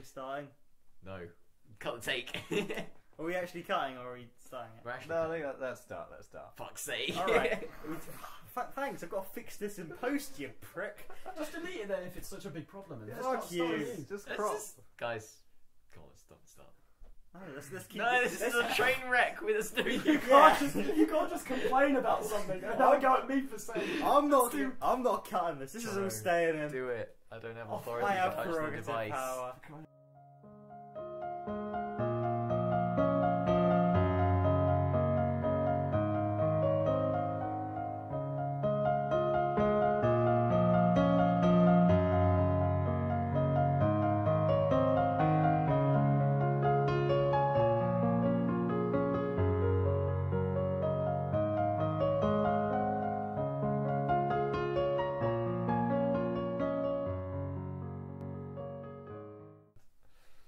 we starting? No. Cut the take. Are we actually cutting or are we starting it? We're actually No, I cutting. think let's start. Fuck's sake. Alright. Thanks, I've got to fix this in post, you prick. Just delete it then if it's such a big problem. And Yeah, just fuck start you. starting again. Just Let's crop. just... Guys, come on, let's start. No, let's keep No, this is a train wreck with a studio. You can't just complain about something and now go at me for saying I'm not cutting this. This is all No. staying in. Do it. I don't have Oh, authority I to have touch the prerogative device. power.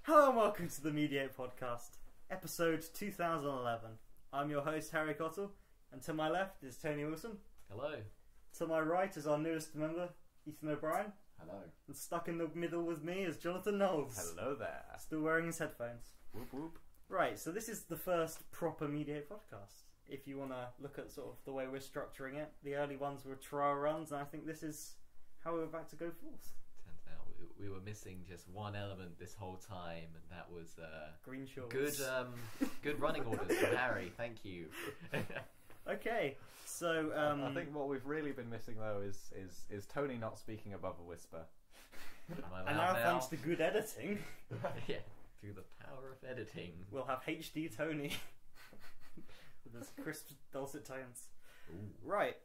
Hello and welcome to the Mediate Podcast, episode 2011. I'm your host, Harry Cottle, and to my left is Tony Wilson. Hello. To my right is our newest member, Ethan O'Brien. hello. And stuck in the middle with me is Jonathan Knowles. Hello there. Still wearing his headphones. Whoop whoop. Right, so this is the first proper Mediate Podcast. If you want to look at sort of the way we're structuring it, the early ones were trial runs, and I think this is how we're about to go forth. Turns out we were missing just one element this whole time, and that was Green shorts. good running orders from Harry. Thank you. Okay, so I think what we've really been missing though is Tony not speaking above a whisper. Am I and loud now now? thanks to good editing, Yeah, through the power of editing. we'll have HD Tony with his crisp dulcet tones. Ooh. Right.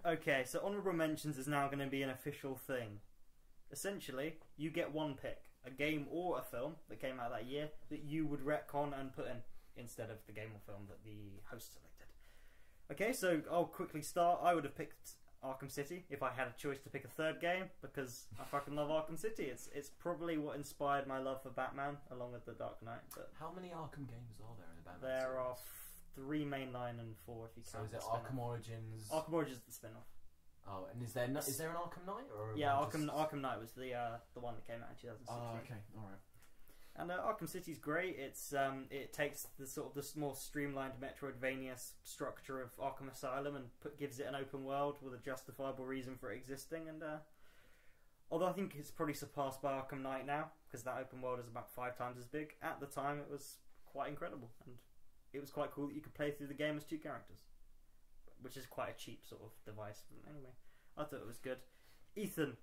Okay, so honourable mentions is now going to be an official thing. Essentially, you get one pick, a game or a film that came out that year that you would retcon and put in instead of the game or film that the host selected. Okay, so I'll quickly start. I would have picked Arkham City if I had a choice to pick a third game because I fucking love Arkham City. It's probably what inspired my love for Batman along with The Dark Knight. But How many Arkham games are there in the Batman there series? are 3 mainline and 4 if you So count is it the spin-off. Arkham Origins? Arkham Origins is the spin-off. Oh, and is there an Arkham Knight? Or Yeah, am I just- Arkham Knight was the one that came out in 2016. Oh, okay, alright. And Arkham City's great. It's it takes the sort of the more streamlined Metroidvania structure of Arkham Asylum and gives it an open world with a justifiable reason for it existing. And although I think it's probably surpassed by Arkham Knight now because that open world is about 5 times as big, at the time it was quite incredible and it was quite cool that you could play through the game as 2 characters, which is quite a cheap sort of device. But anyway, I thought it was good. Ethan,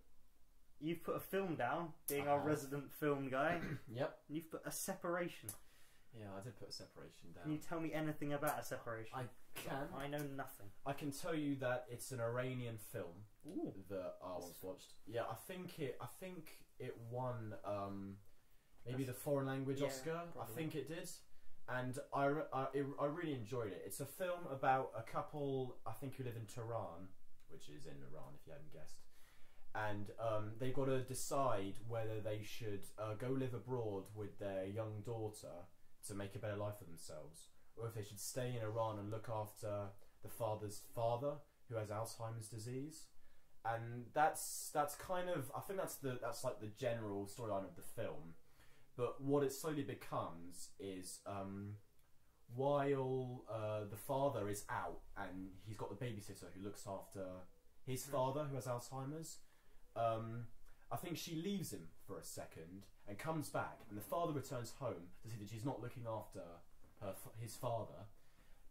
you've put a film down, being our resident film guy. Yep. And you've put a separation. Yeah, I did put a separation down. Can you tell me anything about a separation? I can. I know nothing. I can tell you that it's an Iranian film Ooh. that I once watched. Yeah, I think it won maybe the foreign language Yeah, Oscar. probably. I think it did, and I really enjoyed it. It's a film about a couple, I think, who live in Tehran, which is in Iran, if you hadn't guessed. And they've got to decide whether they should go live abroad with their young daughter to make a better life for themselves, or if they should stay in Iran and look after the father's father who has Alzheimer's disease. And that's kind of, I think that's like the general storyline of the film. But what it slowly becomes is while the father is out and he's got the babysitter who looks after his father who has Alzheimer's, I think she leaves him for a second and comes back, and the father returns home to see that she's not looking after his father,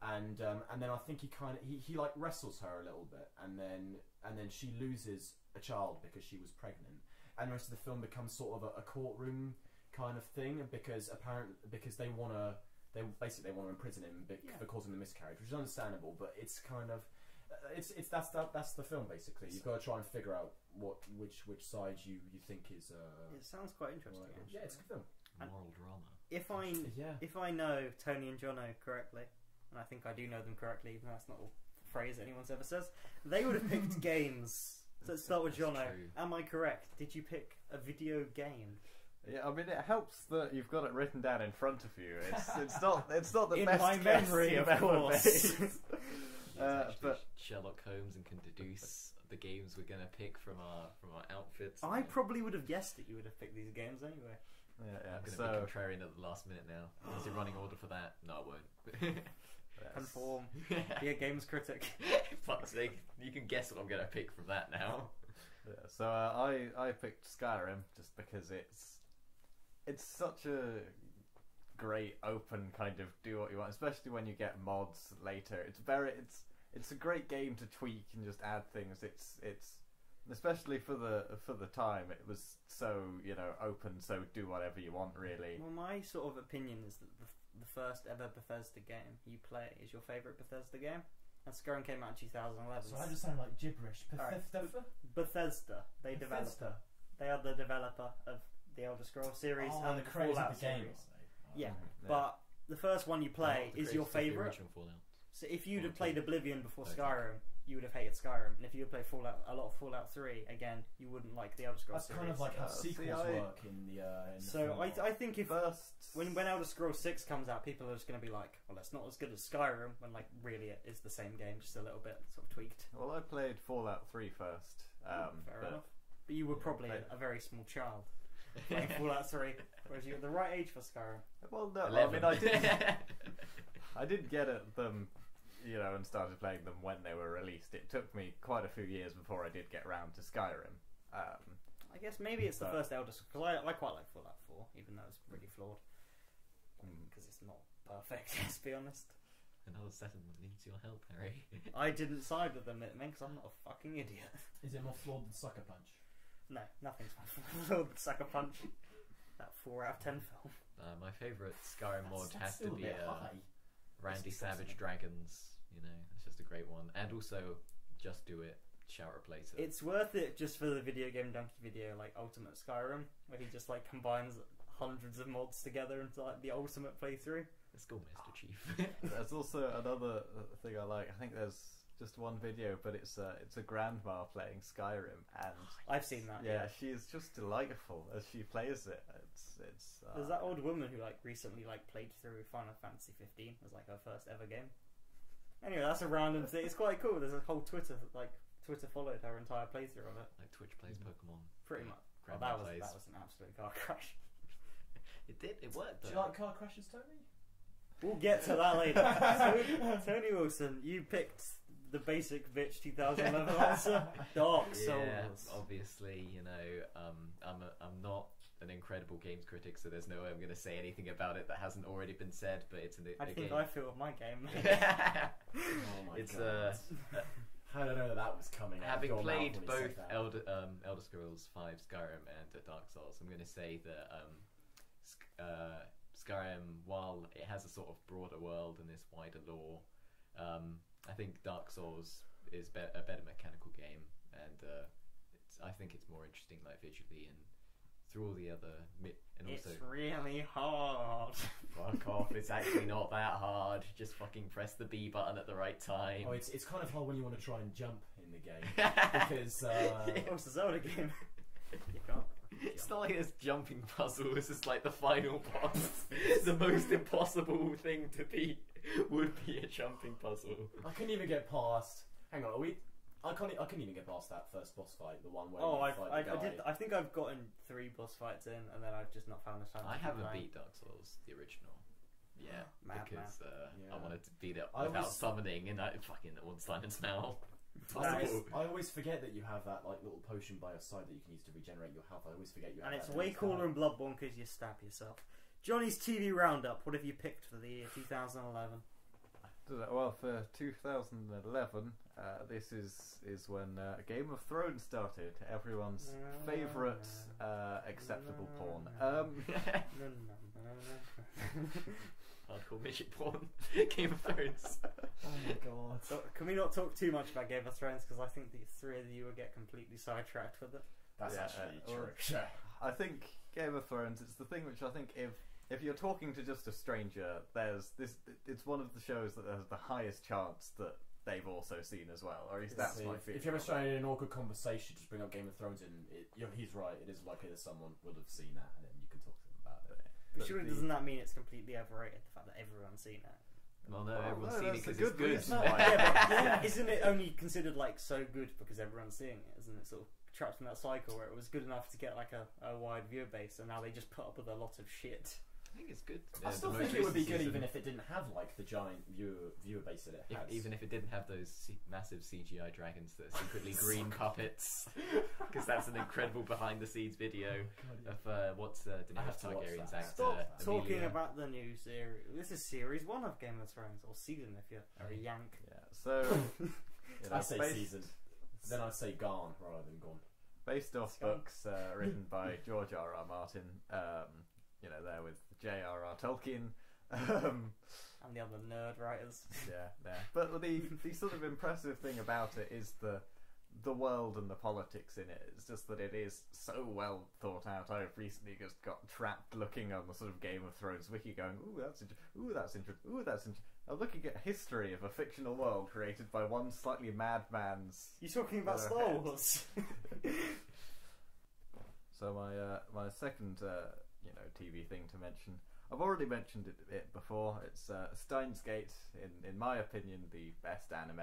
and then I think he like wrestles her a little bit, and then she loses a child because she was pregnant, and the rest of the film becomes sort of a courtroom kind of thing because they want to imprison him for causing the miscarriage, which is understandable, but it's kind of that's the film basically. You've got to try and figure out which side you think is. It sounds quite interesting. Actually. Yeah, it's a good film. Moral drama. If I know Tony and Jono correctly, and I think I do know them correctly, even though that's not a phrase anyone's ever says, they would have picked games. So let's start with That's Jono. true. Am I correct? Did you pick a video game? Yeah, I mean it helps that you've got it written down in front of you. It's not the In best my guess memory, you've of ever course. made. He's actually but Sherlock Holmes and can deduce the games we're gonna pick from our outfits. I probably would have guessed that you would have picked these games anyway. Yeah, I'm going to so, be contrarian at the last minute now. Is it running order for that? No, I won't. yes. Conform. Be a games critic. Fuck's sake, you can guess what I'm going to pick from that now. Yeah, so I picked Skyrim just because it's such a great open kind of do what you want, especially when you get mods later. It's a great game to tweak and just add things. It's especially for the time, it was so, you know, open, so do whatever you want really. Well, my sort of opinion is that the first ever Bethesda game you play is your favourite Bethesda game. And Skyrim came out in 2011. So I just sound like gibberish. Alright. Bethesda? Bethesda. They developed Bethesda. it. They are the developer of the Elder Scrolls series Oh, and the the creators Fallout of the game. series. Oh. Yeah, Yeah. but the first one you play Not the is your creators of the favourite. original Fallout. So if you'd have Okay. played Oblivion before Okay. Skyrim, you would have hated Skyrim. And if you had played a lot of Fallout 3, again, you wouldn't like the Elder Scrolls That's kind of series. like how See, sequels work in the. So I think if First, when Elder Scrolls 6 comes out, people are just going to be like, well, it's not as good as Skyrim, when like really it is the same game, just a little bit sort of tweaked. well, I played Fallout 3 first. Fair but enough. But you were probably a very small child playing Fallout 3, whereas you're the right age for Skyrim. Well, no, 11. I mean, I did get at them, you know, and started playing them when they were released. It took me quite a few years before I did get round to Skyrim. I guess maybe it's the But- first Elder Scrolls, because I quite like Fallout 4, even though it's really flawed. Mm. Because it's not perfect, let's be honest. Another settlement needs your help, Harry. I didn't side with them, because I'm not a fucking idiot. Is it more flawed than Sucker Punch? No, nothing's more flawed than Sucker Punch. That 4 out of 10 film. My favourite Skyrim mod That's has to still a be bit high. Randy That's Savage disgusting. Dragons. You know, it's just a great one. And also, Just Do It, Shout Replacer. It's worth it just for the Video Game Donkey video, like Ultimate Skyrim, where he just like combines hundreds of mods together into like the ultimate playthrough. Let's go, Mr. Chief. There's also another thing I like. I think there's just one video, but it's a grandma playing Skyrim, and I've seen that. yeah, she is just delightful as she plays it. It's There's that old woman who like recently like played through Final Fantasy 15 as like her first ever game. Anyway, that's a random thing. It's quite cool. There's a whole Twitter followed her entire playthrough of it. Like Twitch plays Pokemon. Pretty much. Oh, Grandma that plays. was an absolute car crash. It did. It worked. Do you though. like car crashes, Tony? We'll get to that later. Tony Wilson, you picked the basic bitch 2011 answer. Dark Souls. Yeah, obviously, you know, I'm not an incredible games critic, so there's no way I'm going to say anything about it that hasn't already been said. But it's I a think game. I feel of my game. Oh my It's god. How did I know that was coming out? Having Your mouth played when he both said that. Elder Scrolls 5 Skyrim and Dark Souls, I'm going to say that Skyrim, while it has a sort of broader world and this wider lore, I think Dark Souls is a better mechanical game, and I think it's more interesting, like visually and through all the other and It's also really hard. fuck off. It's actually not that hard. Just fucking press the B button at the right time. Oh, it's kind of hard when you want to try and jump in the game because Oh, it's a Zelda game. You can't. It's not like this jumping puzzle. This is like the final boss. The most impossible thing to beat would be a jumping puzzle. I couldn't even get past. Hang on, I couldn't even get past that first boss fight, the one where Oh, you fight the guy. I think I've gotten 3 boss fights in, and then I've just not found the time. I to keep haven't playing. beat Dark Souls, the original. Yeah, Mad because Yeah. I wanted to beat it I without was- summoning, and I fucking Ornstein and Smell. I always forget that you have that like little potion by your side that you can use to regenerate your health. I always forget you have And that. it's way cooler in Bloodborne because you stab yourself. Johnny's TV Roundup. What have you picked for the year 2011? Well, for 2011, this is when Game of Thrones started. Everyone's favourite acceptable porn. Hardcore midget porn. Game of Thrones. Oh my god. So, can we not talk too much about Game of Thrones? Because I think the 3 of you will get completely sidetracked with it. That's Yeah, actually well, true. I think Game of Thrones. It's the thing which I think if you're talking to just a stranger, there's this. It's one of the shows that has the highest chance that they've also seen as well, or at least that's my feeling. If you're ever starting an awkward conversation, just bring up Game of Thrones, and he's right. It is likely that someone would have seen that, and then you can talk to them about it. But surely doesn't that mean it's completely overrated, the fact that everyone's seen it? Well, no, Oh, everyone's no, seen it that's a because it's good good. reason Yeah, why. but isn't it only considered like so good because everyone's seeing it? Isn't it sort of trapped in that cycle where it was good enough to get like a wide viewer base, and now they just put up with a lot of shit. I think it's good. I still think it would be good even if it didn't have like the giant viewer base that it has. Even if it didn't have those massive CGI dragons that are secretly green puppets, because that's an incredible behind-the-scenes video of what's I have Daenerys to watch Targaryen's that. actor. Stop talking Emilia. about the new series. This is series 1 of Game of Thrones, or season if you're a yank. Yeah, so you know, I say based, season. Then I say gone rather than gone. based off Gone. books written by George R.R. Martin, you know, there with J.R.R. Tolkien. And the other nerd writers. Yeah. But the sort of impressive thing about it is the world and the politics in it. It's just that it is so well thought out. I've recently just got trapped looking on the sort of Game of Thrones wiki, going, "Ooh, that's interesting. Ooh, that's interesting. Ooh, that's interesting." I'm looking at history of a fictional world created by one slightly madman's. You talking about Their Star heads. Wars? So my second TV thing to mention. I've already mentioned it before. It's Steins Gate, in my opinion, the best anime.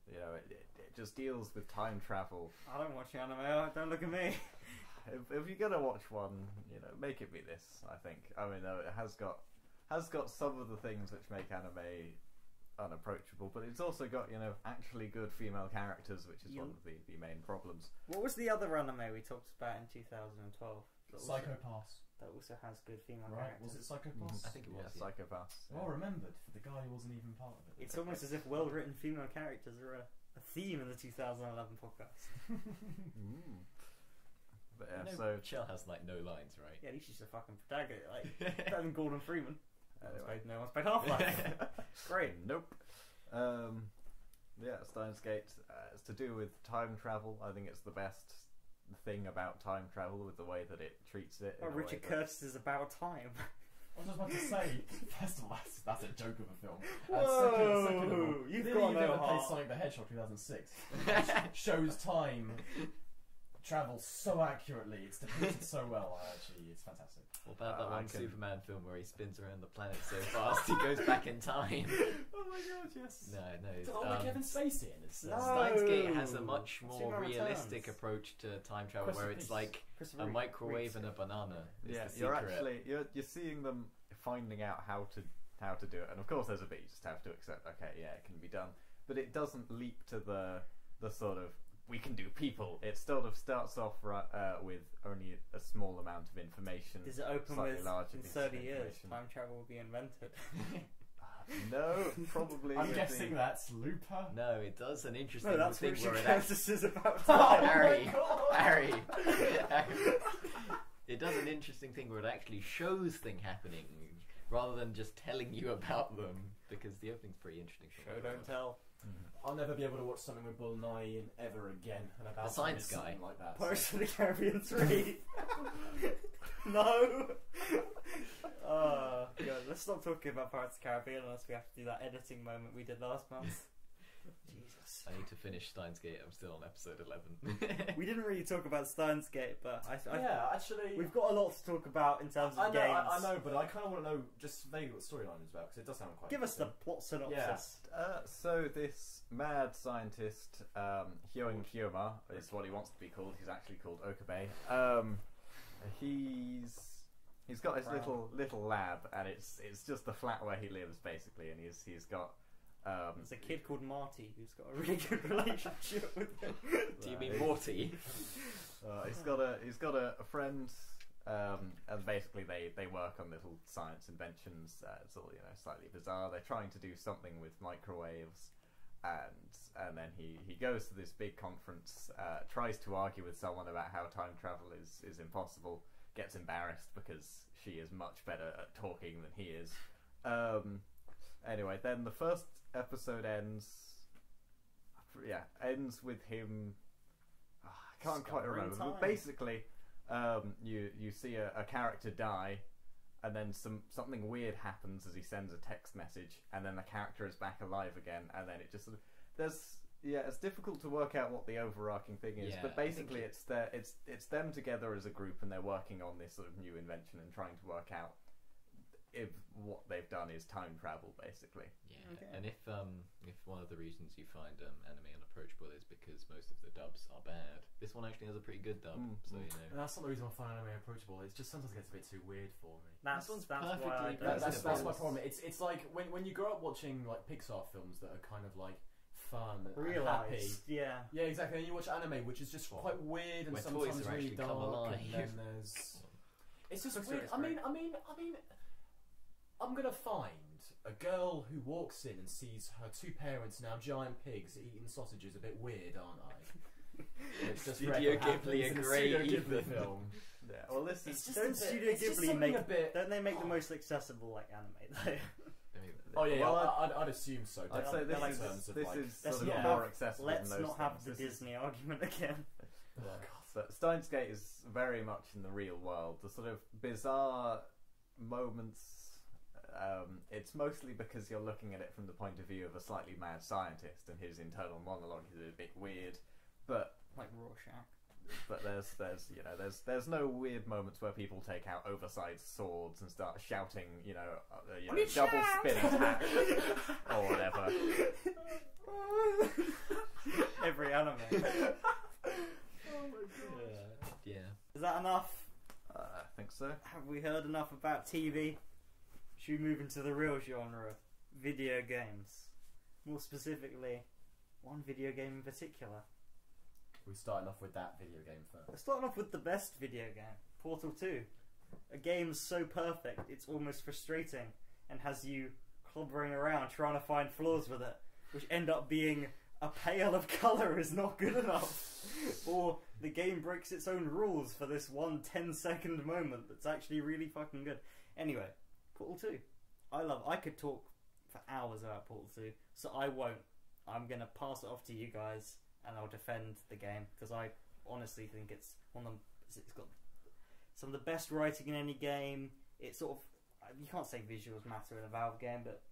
You know, it just deals with time travel. I don't watch anime. Don't look at me. If you're gonna watch one, you know, make it be this. I think. I mean, it has got some of the things which make anime unapproachable, but it's also got, you know, actually good female characters, which is one of the main problems. What was the other anime we talked about in 2012? Psychopaths. That also has good female Right? characters. Was it Psychopaths? I think it was. Yeah, Psychopaths. Well remembered for the guy who wasn't even part of it. It's almost as if well-written female characters are a theme in the 2011 podcast. Mm. But yeah, You know, so Chell has like no lines, right? Yeah, at least she's a fucking protagonist. Like, better than Gordon Freeman. anyway. No one's played Half-Life. Great. Nope. Yeah, Steins Gate. It's to do with time travel. I think it's the best thing about time travel, with the way that it treats it. Oh, in a way Richard that- Curtis is about time. I was just about to say, first of all, that's a joke of a film. Whoa, Second of all, you've clearly got you've no never played heart. Sonic the Hedgehog 2006. Shows time travel so accurately. It's depicted so well. It's fantastic. What about that I one can- Superman film where he spins around the planet so fast he goes back in time? Oh my god, yes. No, It's all like Kevin Spacey in it. No. Steins Gate has a much more Superman realistic Returns. approach to time travel, Rest where in it's peace. like Christopher a Reeve. microwave and a banana. Is Yeah, the you're secret. actually you're seeing them finding out how to do it, and of course there's a bit you just have to accept. Okay, yeah, it can be done, but it doesn't leap to the sort of we can do people. It sort of starts off with only a small amount of information. Does it open Slightly with larger in pieces of 30 years information. time travel will be invented? No, probably. I'm with guessing the- that's Looper. No, it does an interesting No, that's thing Richard where it actually Curtis is about Oh time. my Harry. God. Harry. It does an interesting thing where it actually shows things happening rather than just telling you about them, because the opening's pretty interesting. Show don't tell. I'll never be able to watch something with Bill Nye in ever again. And about The Science something Guy. like that. Pirates of the Caribbean 3. No. Oh god, let's stop talking about Pirates of the Caribbean unless we have to do that editing moment we did last month. Jesus. I need to finish Steins Gate. I'm still on episode 11. We didn't really talk about Steins Gate, but Yeah, actually, we've got a lot to talk about in terms of I know, games. I know, but I kind of want to know just vaguely what the storyline is about, because it does sound quite. Give us the interesting. plot synopsis. So this mad scientist, Hyoin Kyoma, is what he wants to be called. He's actually called Okabe. He's got his Wow. little lab, and it's just the flat where he lives basically, and he's got. There's a kid called Marty who's got a really good relationship with him. Do you mean Morty? He's got a friend, and basically they work on little science inventions. It's all, you know, slightly bizarre. They're trying to do something with microwaves, and then he goes to this big conference, tries to argue with someone about how time travel is impossible, gets embarrassed because she is much better at talking than he is. Anyway, then the first episode ends with him. I can't quite Discovering remember. But time. basically, you see a character die, and then something weird happens as he sends a text message, and then the character is back alive again, and then it just sort of it's difficult to work out what the overarching thing is, Yeah, but I think basically it's them together as a group, and they're working on this sort of new invention and trying to work out if what they've done is time travel, basically. Yeah, Okay. and if one of the reasons you find anime unapproachable is because most of the dubs are bad, this one actually has a pretty good dub. Mm. So you And know, that's not the reason I find anime approachable. It's just sometimes it gets a bit too weird for me. That's one's why I perfectly don't. That's my It's- problem. It's like when you grow up watching like Pixar films that are kind of like fun and happy. Realised, yeah. Yeah, exactly. And you watch anime, which is just quite weird and Where toys sometimes are really actually come dark. alive. And then there's it's just Toy weird. Story's I mean, I'm gonna find a girl who walks in and sees her two parents now giant pigs eating sausages a bit weird, aren't I? And it's just Studio what happens Ghibli in a agree, Studio Ghibli Ethan. film. Yeah. Well, this It's is just a Don't bit- Studio it's just Ghibli something make a bit? Don't they make the most accessible like anime though? I mean, Oh yeah, Well, I'd assume so. I'd say they're this like is terms of, this like, is let's sort of not more have- accessible Let's than those not have things. the This is- Disney argument again. But Steins Gate is very much in the real world. The sort of bizarre moments. It's mostly because you're looking at it from the point of view of a slightly mad scientist, and his internal monologue is a bit weird. But Like Rorschach. there's no weird moments where people take out oversized swords and start shouting, What do you double shout? spin attack or whatever. Every anime. yeah. Is that enough? I think so. Have we heard enough about TV? Should we move into the real genre? Video games. More specifically, one video game in particular. We're starting off with that video game first. We're starting off with the best video game, Portal 2. A game so perfect, it's almost frustrating, and has you clobbering around trying to find flaws with it, which end up being a pale of colour is not good enough. Or the game breaks its own rules for this one 10-second moment that's actually really fucking good. Anyway, Portal 2. I could talk for hours about Portal 2, so I won't. I'm going to pass it off to you guys, and I'll defend the game, because I honestly think it's one of them. It's got some of the best writing in any game. It's sort of, you can't say visuals matter in a Valve game, but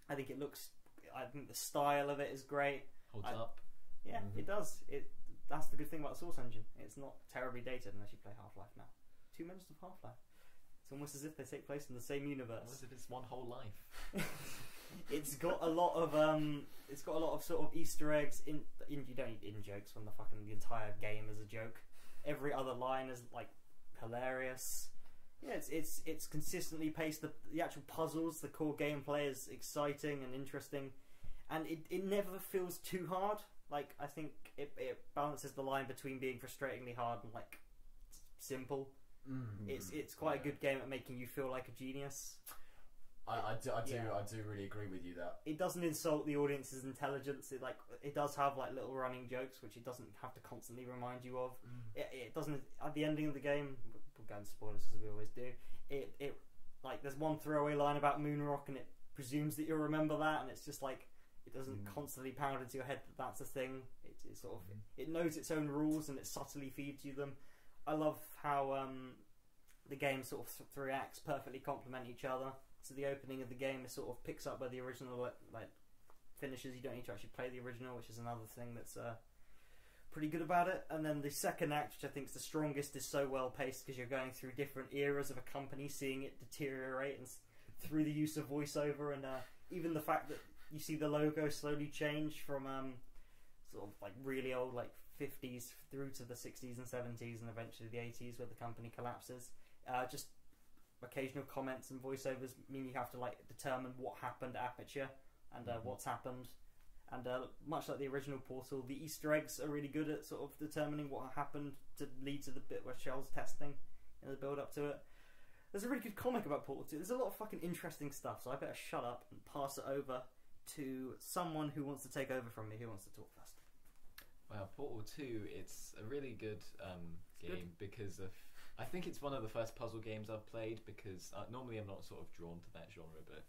I think it looks, I think the style of it is great. Holds I- up. Yeah, Mhm. it does. That's the good thing about the Source Engine. It's not terribly dated unless you play Half-Life now. 2 minutes of Half-Life. It's almost as if they take place in the same What universe. if it's one whole life? It's got a lot of sort of Easter eggs in you don't need in jokes when the entire game is a joke. Every other line is like hilarious. Yeah, it's consistently paced. The actual puzzles, the core gameplay is exciting and interesting, and it never feels too hard. Like, I think it balances the line between being frustratingly hard and like simple. It's quite a good game at making you feel like a genius. I do Yeah. really agree with you that It doesn't insult the audience's intelligence. It does have like little running jokes, which it doesn't have to constantly remind you of. It doesn't. At the ending of the game, we'll go into spoilers because we always do. It like there's one throwaway line about Moonrock, and it presumes that you'll remember that, and it's just like it doesn't constantly pound into your head that that's a thing. It sort of it knows its own rules, and it subtly feeds you them. I love how the game sort of three acts perfectly complement each other. So the opening of the game is sort of picks up where the original like finishes. You don't need to actually play the original, which is another thing that's pretty good about it. And then the second act, which I think is the strongest, is so well paced because you're going through different eras of a company, seeing it deteriorate, and through the use of voiceover, and even the fact that you see the logo slowly change from sort of like really old like 50s through to the 60s and 70s and eventually the 80s where the company collapses. Just occasional comments and voiceovers mean you have to like determine what happened at Aperture and what's happened. And much like the original Portal, the Easter eggs are really good at sort of determining what happened to lead to the bit where Shell's testing in the build up to it. There's a really good comic about Portal 2. There's a lot of fucking interesting stuff, so I better shut up and pass it over to someone who wants to take over from me. Who wants to talk first? Well, Portal 2, it's a really good game because of. I think it's one of the first puzzle games I've played because normally I'm not sort of drawn to that genre, but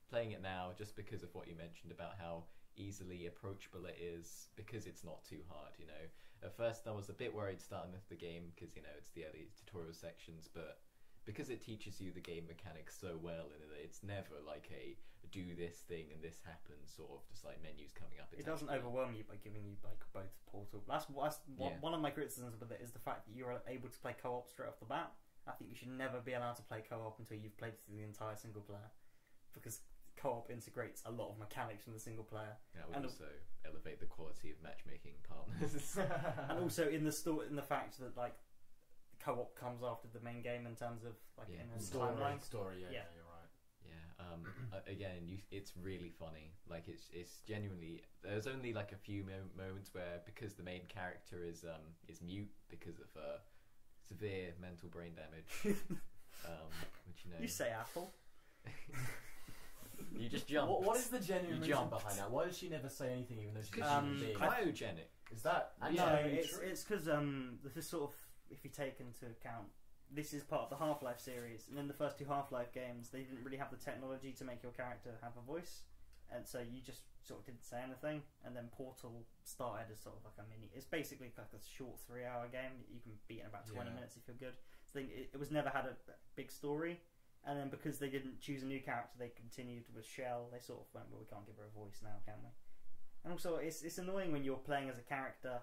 playing it now just because of what you mentioned about how easily approachable it is because it's not too hard, you know. At first I was a bit worried starting with the game because, you know, it's the early tutorial sections, but because it teaches you the game mechanics so well and it's never like a do this thing and this happens sort of just like menus coming up. It doesn't overwhelm you by giving you like both Portal. That's Yeah. one of my criticisms with it is the fact that you're able to play co-op straight off the bat, I think you should never be allowed to play co-op until you've played through the entire single player, because co-op integrates a lot of mechanics from the single player. That would And- also elevate the quality of matchmaking partners. And also in the fact that like co-op comes after the main game in terms of like Yeah. in a Story, timeline. story. Yeah, Yeah. you're right. Yeah. Again, it's really funny. Like it's genuinely. There's only like a few moments where, because the main character is mute because of severe mental brain damage. Which You say Apple. you just jump. What is the genuine You reason jumped. behind that? Why does she never say anything even though she's Because a Um, human being? cryogenic. Is that No, actually it's true? because this is sort of, if you take into account, this is part of the Half-Life series, and in the first two Half-Life games, they didn't really have the technology to make your character have a voice, and so you just sort of didn't say anything. And then Portal started as sort of like a mini. It's basically like a short 3-hour game that you can beat in about 20 Yeah. minutes if you're good. So it was never had a big story. And then because they didn't choose a new character, they continued with Shell. They sort of went, well, we can't give her a voice now, can we? And also, it's annoying when you're playing as a character,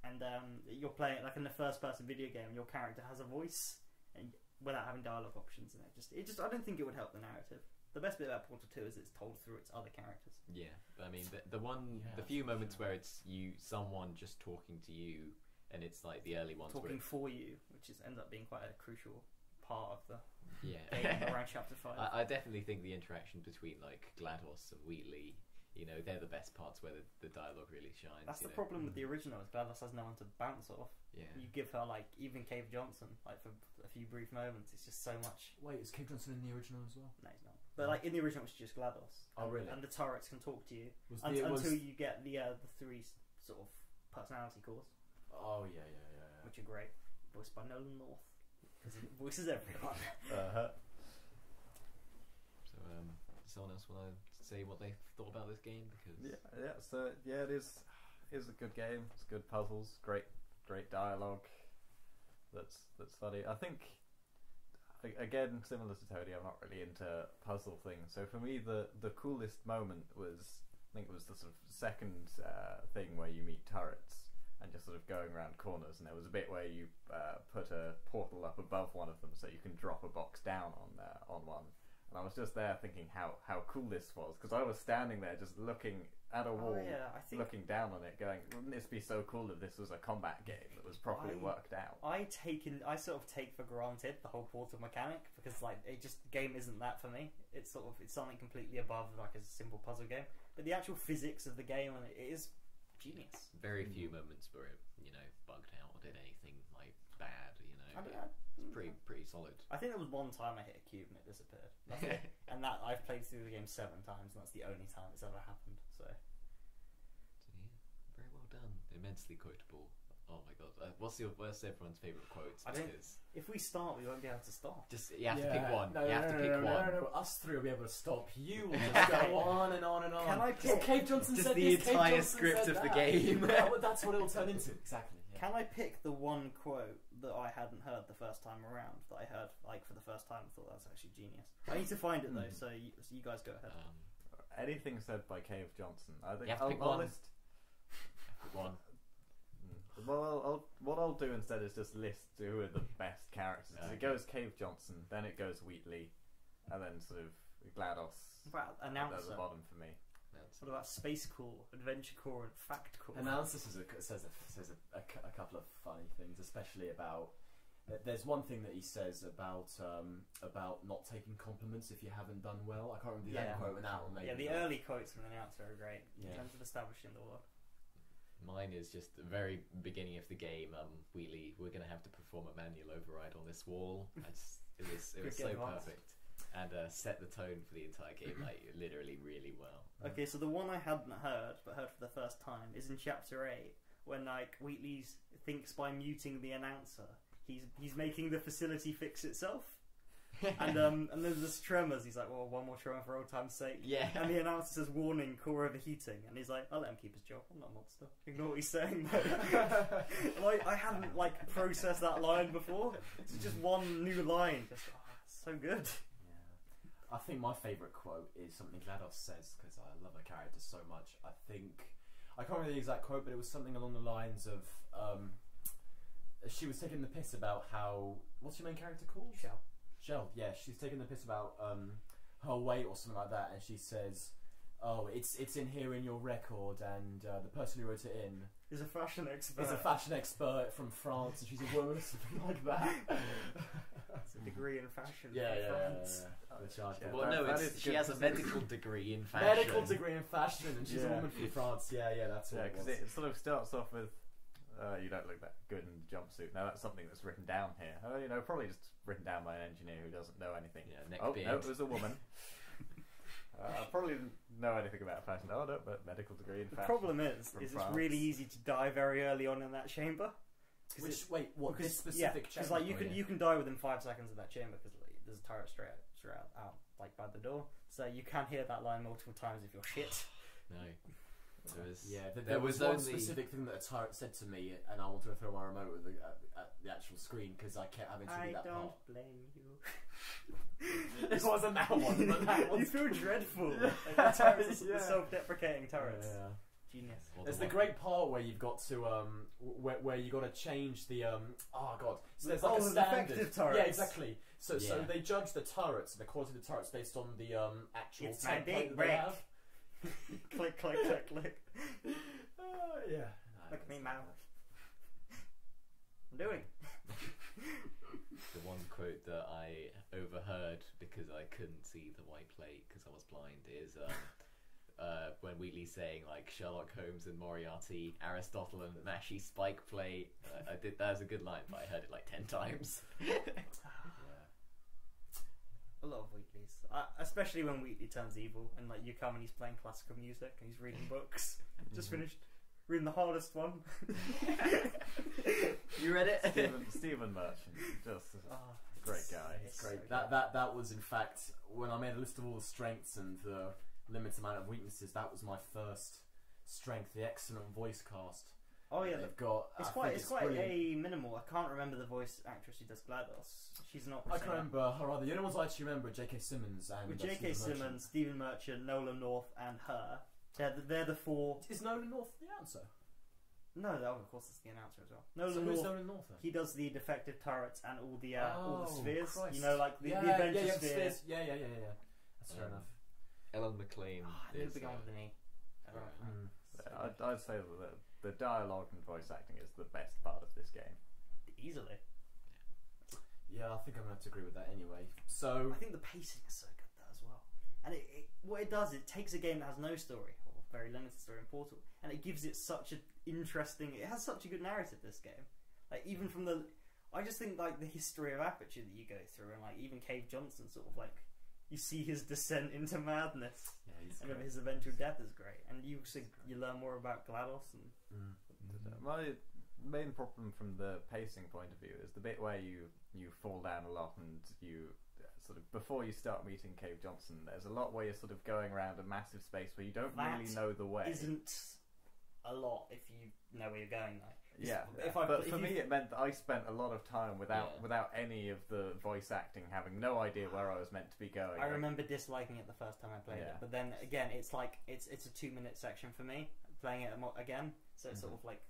and you're playing like in the first-person video game, and your character has a voice, and without having dialogue options, and it just I don't think it would help the narrative. The best bit about Portal 2 is it's told through its other characters. Yeah, I mean the Yeah, few moments sure. where it's someone just talking to you, and it's like the early ones Talking where for you, which ends up being quite a crucial part of the yeah. game around Chapter 5. I definitely think the interaction between like GLaDOS and Wheatley, they're the best parts where the dialogue really shines. That's the know? problem with the original, is GLaDOS has no one to bounce off. Yeah. You give her, like, even Cave Johnson, like, for a few brief moments, it's just so much. Wait, is Cave Johnson in the original as well? No, he's not. But, like, in the original, it's just GLaDOS. Oh, really? And the turrets can talk to you Was until you get the three sort of personality cores, Oh yeah. which are great. Voiced by Nolan North, because he voices everyone. So does someone else want to say what they thought about this game? Because So it is a good game. It's good puzzles, great dialogue. That's funny. I think again, similar to Tony, I'm not really into puzzle things. So for me, the coolest moment was, I think it was the sort of second thing where you meet turrets and just sort of going around corners, and there was a bit where you put a portal up above one of them so you can drop a box down on one. And I was just there thinking how cool this was, because I was standing there just looking at a wall, I think looking down on it, going, wouldn't this be so cool if this was a combat game that was properly worked out? I sort of take for granted the whole portal mechanic, because like the game isn't that for me. It's something completely above like a simple puzzle game. But the actual physics of the game, and it is genius. very few moments where it bugged out or did anything like bad. It's pretty solid. I think there was one time I hit a cube and it disappeared. That's it. And that I've played through the game 7 times, and that's the only time it's ever happened. So So yeah, very well done. Immensely quotable. Oh my god, what's everyone's favourite quotes? I don't- Because if we start, we won't be able to stop. just you have to pick one. No, you have to pick one. No. Us three will be able to stop. You will just go on and on and on. Can I Well, pick- Cave Johnson Just said the this, Cave entire Johnson script said of the that. game. That's what it will turn into. Exactly. Yeah. Can I pick the one quote that I hadn't heard the first time around, that I heard like for the first time and thought that's actually genius? I need to find it though, so you guys go ahead. Anything said by Cave Johnson, I think You have to pick I'll one. list. Pick one. Well, what I'll do instead is just list who are the best characters. 'Cause Okay. It goes Cave Johnson, then it goes Wheatley, and then sort of GLaDOS About at announcer. the bottom for me. That's What about Space Core, Adventure Core, and Fact Core? Analysis says a couple of funny things, especially about. There's one thing that he says about not taking compliments if you haven't done well. I can't remember the Yeah. exact quote now. Maybe Yeah, the not. early quotes from the announcer are great in Yeah. terms of establishing the world. Mine is just the very beginning of the game. Wheatley, we're going to have to perform a manual override on this wall. It was Good so advice. perfect, and set the tone for the entire game like literally really well. Okay, so the one I hadn't heard, but heard for the first time, is in Chapter 8, when like Wheatley thinks by muting the announcer, he's making the facility fix itself. And then there's tremors. He's like, well, one more tremor for old time's sake. Yeah. And the announcer says, warning, core overheating. And he's like, I'll let him keep his job. I'm not a monster. Ignore what he's saying. Like, I hadn't like processed that line before. It's just one new line. Just so good. I think my favourite quote is something GLaDOS says, because I love her character so much. I can't remember the exact quote, but it was something along the lines of she was taking the piss about how, what's your main character called? Shell. Yeah, she's taking the piss about her weight or something like that, and she says, "Oh, it's in here in your record," and the person who wrote it in He's a fashion expert. is a fashion expert from France, and she's a woman or something like that. It's a degree in fashion. Yeah, from yeah, France. Which I- Yeah, Well, no, that it's, is she good has a considering- medical degree in fashion. Medical degree in fashion, and she's a Yeah. woman from France. Yeah, that's Yeah, what it because was. it sort of starts off with, you don't look that good in the jumpsuit. Now that's something that's written down here. Probably just written down by an engineer who doesn't know anything. Yeah, neck Oh, beard. no, it was a woman. I probably didn't know anything about fashion. Oh, no, but medical degree in The fashion. problem is from it's France. really easy to die very early on in that chamber. 'Cause Which, wait, what, this specific because chamber? like you can die within 5 seconds of that chamber because like, there's a turret straight out like by the door, so you can hear that line multiple times if you're shit. No. There was, Yeah, there there was one only... specific thing that a turret said to me, and I wanted to throw my remote at the actual screen because I kept having to read that part. blame you. It wasn't that one, but that You one. feel dreadful. Like, the turrets, Yeah. the self-deprecating turrets. Yeah. Genius. Well, There's the the one- great part where you've got to where you got to change the oh god. So there's like Oh, a the standard. defective turrets. Yeah, exactly. So Yeah. they judge the turrets and the quality of the turrets based on the actual It's my template big that they brick. have. Click, click, click, click. Yeah. Look at me, man. I'm doing. The one quote that I overheard because I couldn't see the white plate because I was blind is when Wheatley's saying like Sherlock Holmes and Moriarty, Aristotle and Mashy spike plate. I did that was a good line, but I heard it like 10 times. A lot of Wheatley's, especially when Wheatley turns evil and like you come and he's playing classical music and he's reading books. Just finished reading the hardest one. You read it? Stephen Merchant, just Ah, great guy. it's Great. so That was in fact when I made a list of all the strengths and the limited amount of weaknesses. That was my first strength, the excellent voice cast. Oh yeah, they've got. it's I quite think it's quite brilliant. a minimal. I can't remember the voice actress who does GLaDOS. She's not. I can remember her other. The only ones I actually remember are J.K. Simmons and With J.K. Stephen Merchant. Simmons, Stephen Merchant, Nolan North, and her. They're the 4. Is Nolan North the answer? No, of course it's the announcer as well. So Nolan who's North. Nolan North then? He does the defective turrets and all the Oh, spheres. Christ. You know, like the yeah, adventure yeah, sphere. spheres. Yeah. That's fair enough. Ellen McLean. I is, didn't begin with an E. I'd say that the dialogue and voice acting is the best part of this game. Easily. Yeah, I think I'm gonna have to agree with that anyway. So I think the pacing is so good though as well. And what it does, it takes a game that has no story or very limited story in Portal, and it gives it such an interesting. It has such a good narrative. This game, like even from the, I just think like the history of Aperture that you go through, and like even Cave Johnson, sort of like you see his descent into madness, yeah, he's and great. his eventual death is great, and you learn more about GLaDOS and. My main problem from the pacing point of view is the bit where you fall down a lot and you sort of before you start meeting Cave Johnson. There's a lot where you're sort of going around a massive space where you don't really That know the way. Isn't a lot if you know where you're going though. Yeah, If for me it meant that I spent a lot of time without any of the voice acting, having no idea where I was meant to be going. I remember disliking it the first time I played Yeah. it, but then again, it's like it's a 2-minute section for me playing it again, so it's sort of like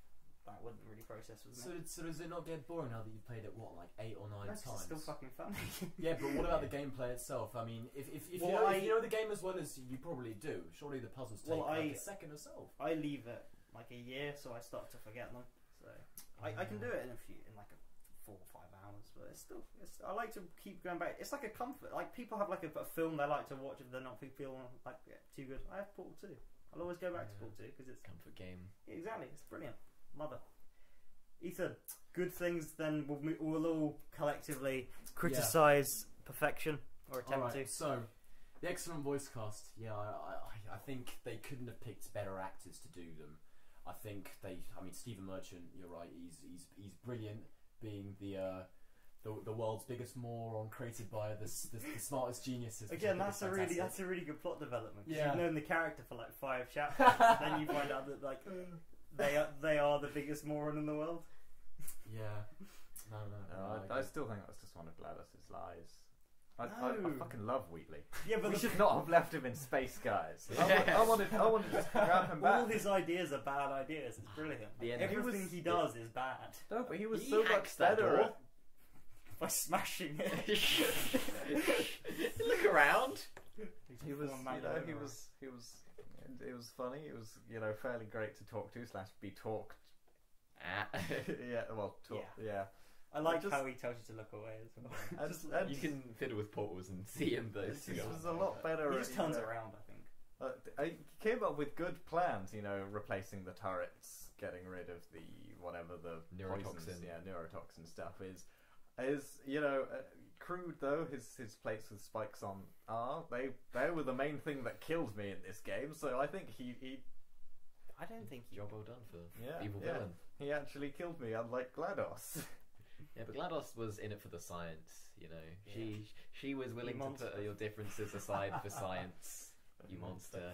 that wouldn't really process with me. So does it not get boring now that you've played it like 8 or 9 No, 'cause times? it's still fucking fun. Yeah, but what about the gameplay itself? I mean, if Well, you know the game as well as you probably do, surely the puzzles take Well, like a second or so. I leave it like a year, so I start to forget them. So I can do it in like 4 or 5 hours, but I like to keep going back. It's like a comfort. Like people have like a film they like to watch if they're not feeling like too good. I have Portal 2. I'll always go back to Portal 2 because it's Comfort game. exactly, it's brilliant. Love it. Ethan, good things. Then we'll all collectively criticize perfection or attempt Alright, to. so the excellent voice cast. Yeah, I think they couldn't have picked better actors to do them. I think I mean, Stephen Merchant. You're right. He's brilliant, being the world's biggest moron created by the smartest geniuses. which I Again, think is fantastic. that's a really good plot development. 'Cause Yeah. You've known the character for like 5 chapters, then you find out that like they are the biggest moron in the world. Yeah. No. I still think that's just one of GLaDOS's lies. I No. fucking love Wheatley. Yeah, but We the should not have left him in space, guys. Yes. I wanted to just grab him back. all his ideas are bad ideas. It's brilliant. The end- Everything he does is bad. No, but he was He so much hacks that better. door. By smashing it. Look around. He was, Former you know, Magdalene he or- was. It was funny. It was, you know, fairly great to talk to / be talked. Yeah, well, talk. Yeah. I like Just- how he tells you to look away as well. And You can fiddle with portals and see him, but This was a lot better. He just you turns know. around, I think. He came up with good plans, you know, replacing the turrets, getting rid of the whatever the poisons, Neurotoxin. neurotoxin stuff is you know, crude though his plates with spikes on are. They were the main thing that killed me in this game. So I think he I don't think he... Job well done for Yeah, evil yeah. villain. he actually killed me, unlike GLaDOS. Yeah, but GLaDOS was in it for the science. You know, she was willing to monster. put your differences aside for science. You monster.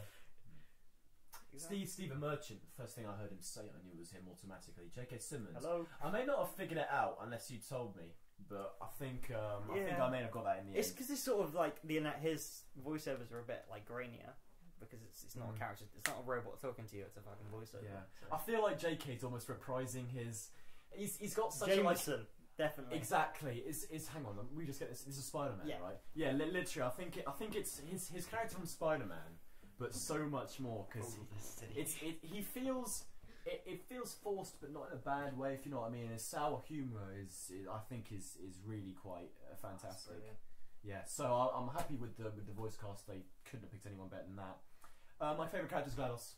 Stephen Merchant, the first thing I heard him say, I knew it was him automatically. J.K. Simmons. Hello? I may not have figured it out unless you told me, but I think Yeah. I may have got that in the It's end. because it's sort of like his voiceovers are a bit like grainier because it's not a character, it's not a robot talking to you, it's a fucking voiceover. Yeah, So. I feel like J.K.'s almost reprising his. He's got such a like. Jameson, definitely. Exactly. Is hang on. We just get this. This is Spider-Man, Yeah. right? Yeah, literally. I think it's his character from Spider-Man, but so much more because he feels. It feels forced, but not in a bad way. If you know what I mean. His sour humor I think is really quite fantastic. Brilliant. Yeah, so I'm happy with the voice cast. They couldn't have picked anyone better than that. My favourite character is GLaDOS.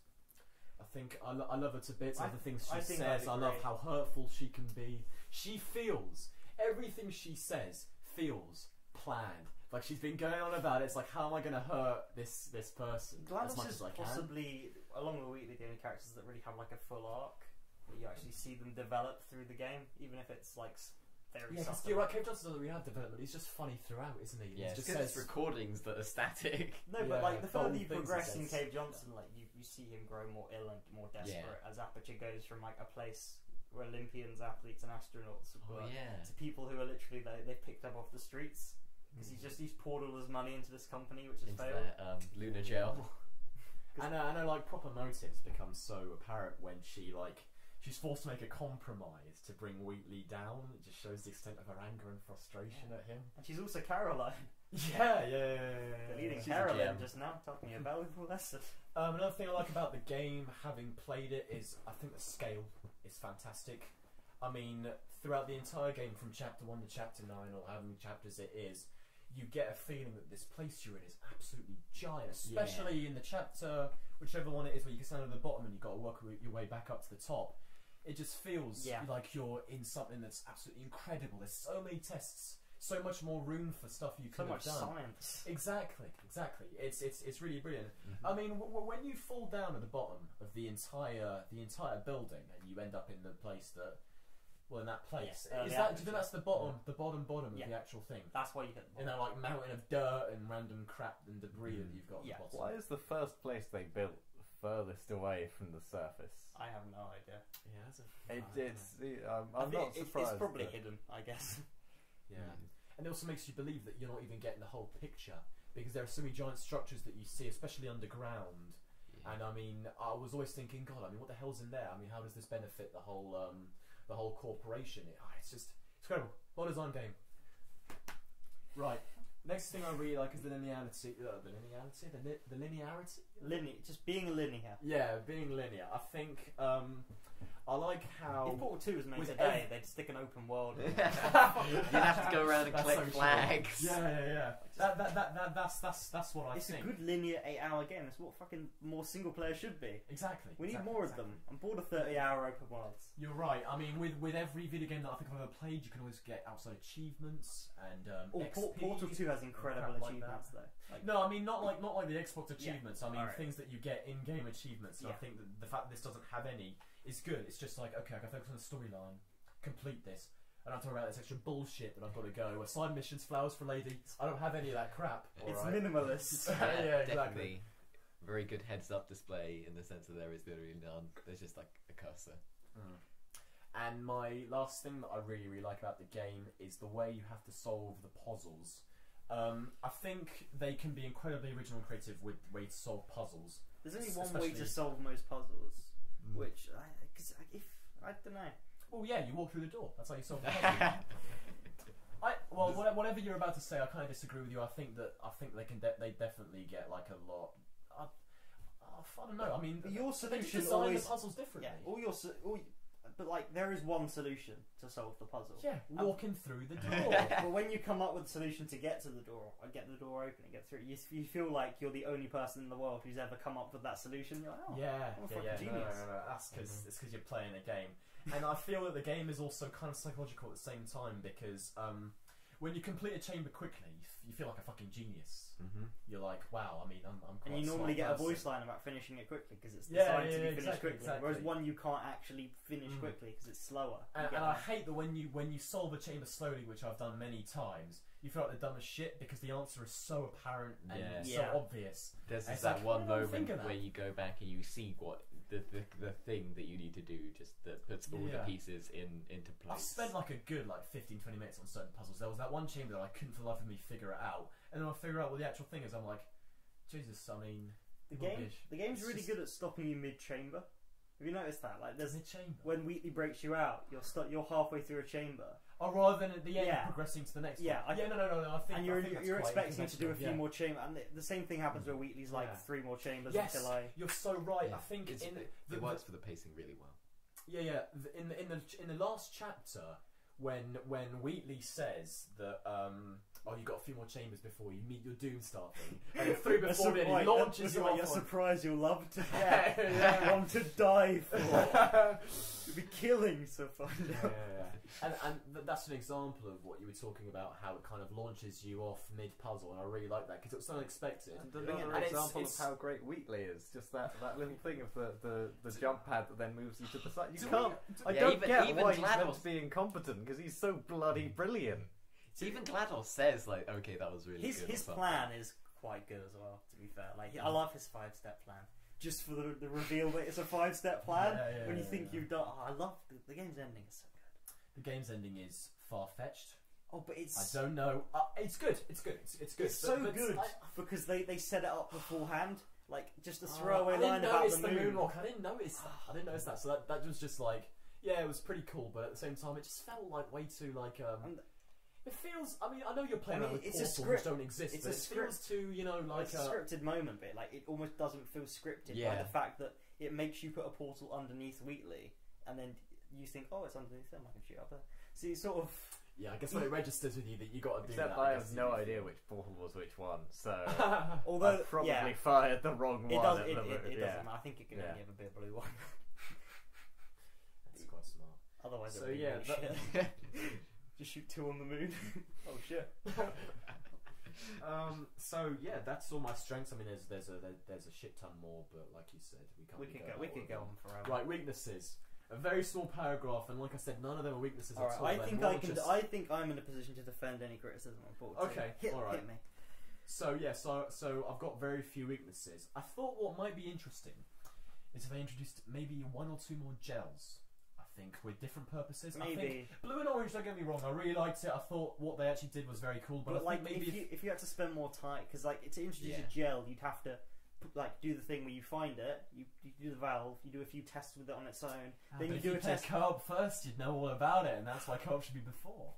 I think I love her to bits. I The things I she think says, that'd I be love great. how hurtful she can be. She feels everything she says feels planned. Like she's been going on about it. It's like, how am I going to hurt this person as GLaDOS much is as I can? possibly, along with Wheatley, the only characters that really have like a full arc. Where you actually see them develop through the game, even if it's like very Yeah, because subtle. you're right. Cave Johnson doesn't really have development. He's just funny throughout, isn't he? Yeah, He it's just because says it's recordings that are static. No, Yeah, but like the further bold you things progress in he says. Cave Johnson, like you see him grow more ill and more desperate as Aperture goes from like a place where Olympians, athletes, and astronauts Oh were yeah. to people who are literally they picked up off the streets because he's poured all his money into this company, which has Into failed. that Lunar gel. I know, like proper motives become so apparent when she's forced to make a compromise to bring Wheatley down. It just shows the extent of her anger and frustration at him. And she's also Caroline, Yeah. leading She's a Caroline gem. just now, taught me a valuable lesson. Another thing I like about the game, having played it, is I think the scale is fantastic. I mean, throughout the entire game, from chapter 1 to chapter 9, or how many chapters it is, you get a feeling that this place you're in is absolutely giant, especially in the chapter, whichever one it is, where you can stand at the bottom and you've got to work your way back up to the top. It just feels like you're in something that's absolutely incredible. There's so many tests, so much more room for stuff you So could much have done. science. Exactly. It's really brilliant. I mean, when you fall down at the bottom of the entire building and you end up in the place that, well, in that place, Yeah, is the that? Do you atmosphere. think that's the bottom of Yeah. the actual thing? That's why you get the In that like mountain of dirt and random crap and debris that you've got at Yeah. the bottom. Why is the first place they built furthest away from the surface? I have no idea. Yeah, that's I'm I not think surprised. it's probably that- hidden, I guess. Yeah, and it also makes you believe that you're not even getting the whole picture because there are so many giant structures that you see, especially underground. Yeah. And I mean, I was always thinking, God, I mean, what the hell's in there? I mean, how does this benefit the whole corporation? It's just it's incredible. Well designed game. Right. Next thing I really like is the linearity. The linearity. Just being linear. Yeah, being linear. I think I like how. If Portal 2 was made with today, they'd stick an open world. You'd have to go around and That's collect so true. flags. Yeah. That's what I It's think. a good linear 8-hour game. That's what fucking more single player should be. Exactly. We need exactly, more exactly. of them. I'm bored of 30-hour open worlds. You're right. I mean, with every video game that I think I've ever played, you can always get outside achievements and XP. Portal 2 has incredible crap like achievements, that. though. Like, No, I mean not like the Xbox achievements. I mean alright. things that you get in-game achievements. And I Yeah. think that the fact that this doesn't have any is good. It's just like, okay, I can focus on the storyline, complete this. I don't have to worry about this extra bullshit that I've got to go. Side missions, flowers for lady. I don't have any of that crap. it's alright? minimalist. Yeah, exactly. Definitely. Very good heads-up display in the sense that there is literally none. There's just like a cursor. And my last thing that I really like about the game is the way you have to solve the puzzles. I think they can be incredibly original and creative with ways to solve puzzles. There's only one way to Especially- solve most puzzles, which because if I don't know. Well, yeah, you walk through the door. That's how you solve the puzzle. Whatever you're about to say, I kind of disagree with you. I think they can. They definitely get like a lot. I don't know. I mean, But your they solution design always the puzzles differently. yeah, but like there is one solution to solve the puzzle. Yeah, walking through the door. But when you come up with a solution to get to the door, or get the door open and get through, you feel like you're the only person in the world who's ever come up with that solution. You're like, oh, Yeah, I'm a yeah, fucking yeah. No, genius. That's because it's because you're playing a game, and I feel that the game is also kind of psychological at the same time because when you complete a chamber quickly, you feel like a fucking genius. Mm-hmm. You're like, wow. I mean, I'm quite And you a normally get smart a voice person. line about finishing it quickly because it's Yeah, designed to be finished exactly, quickly. Whereas exactly. one you can't actually finish quickly because it's slower. You And get I that. hate that when you solve a chamber slowly, which I've done many times, you feel like they're dumb as shit because the answer is so apparent and Yeah. Yeah. so obvious. There's It's that like, one why didn't I think moment of that? where you go back and you see what the thing that you need to do, just that puts all Yeah. the pieces into place. I've spent like a good 15-20 minutes on certain puzzles. There was that one chamber that I couldn't for the life of me figure it out, and then I figure out what the actual thing is. I'm like, Jesus, I mean, The game's It's really just- good at stopping you mid-chamber. Have you noticed that? Like, there's a chamber. when Wheatley breaks you out, you're halfway through a chamber, Oh, rather than at the end Yeah. progressing to the next Yeah, one. I- No. I think and you're I think that's you're quite expecting to do a few conventional, more chambers. And the same thing happens where Wheatley's like Yeah. 3 more chambers Yes, until I. you're so right. Yeah. I think It's- in it works for the pacing really well. Yeah. In the last chapter, when Wheatley says that you got a few more chambers before you meet your doom star thing, and 3 before it, he launches you off You're on- surprised you'll love to Yeah. want to die for. You'll be killing to find out. And that's an example of what you were talking about, how it kind of launches you off mid puzzle, and I really like that because it was so unexpected. And And another it's- example it's- of how great Wheatley is, just that little thing of the jump pad that then moves you to the side. You Do can't. I Yeah, don't even- get even why he's meant GLaDOS to be incompetent because he's so bloody brilliant. So even GLaDOS says like, okay, that was really good. His or something. plan is quite good as well. To be fair, like I love his 5-step plan. Just for the reveal that it's a 5-step plan. Yeah, when you yeah, think yeah. you've done, the game's ending is so good. The game's ending is far fetched. Oh, but I it's don't know. It's good. It's good. It's good. it's so But good I because they set it up beforehand. Like just a I throwaway didn't line about notice the moon. moonwalk. I didn't notice that. I didn't notice that. So that was just like, yeah, it was pretty cool. But at the same time, it just felt like way too like. And- It feels. I mean, I know you're playing I mean, around with it's a portals script. which don't exist, It's but a it feels too, like It's a scripted moment, but like it almost doesn't feel scripted by Yeah. the fact that it makes you put a portal underneath Wheatley, and then you think, oh, it's underneath them. I can shoot up there. So you sort of. Yeah, I guess when it registers with you that you got to do Except that. I guess have no you- idea which portal was which one, so Although I probably yeah, fired the wrong one. it does. at It the doesn't moment, matter. I think it can Yeah. only ever be a blue one. That's quite smart. Otherwise, So, it would be yeah, really shit. Just shoot 2 on the moon. Oh shit. So yeah, that's all my strengths. I mean, there's a shit ton more, but like you said, We could go on forever. Right, weaknesses. A very small paragraph, and like I said, none of them are weaknesses All at all. right. They're I think more I can. just- I think I'm in a position to defend any criticism on board. Okay, hit, all right. hit me. So yeah, so I've got very few weaknesses. I thought what might be interesting is if I introduced maybe 1 or 2 more gels. I think with different purposes. I think Maybe. blue and orange. Don't get me wrong. I really liked it. I thought what they actually did was very cool. But, But I like, think maybe if you had to spend more time, because like to introduce Yeah. a gel, you'd have to like do the thing where you find it, you do the valve, you do a few tests with it on its own, then but you if do a play test. co-op first, you'd know all about it, and that's why co-op should be before.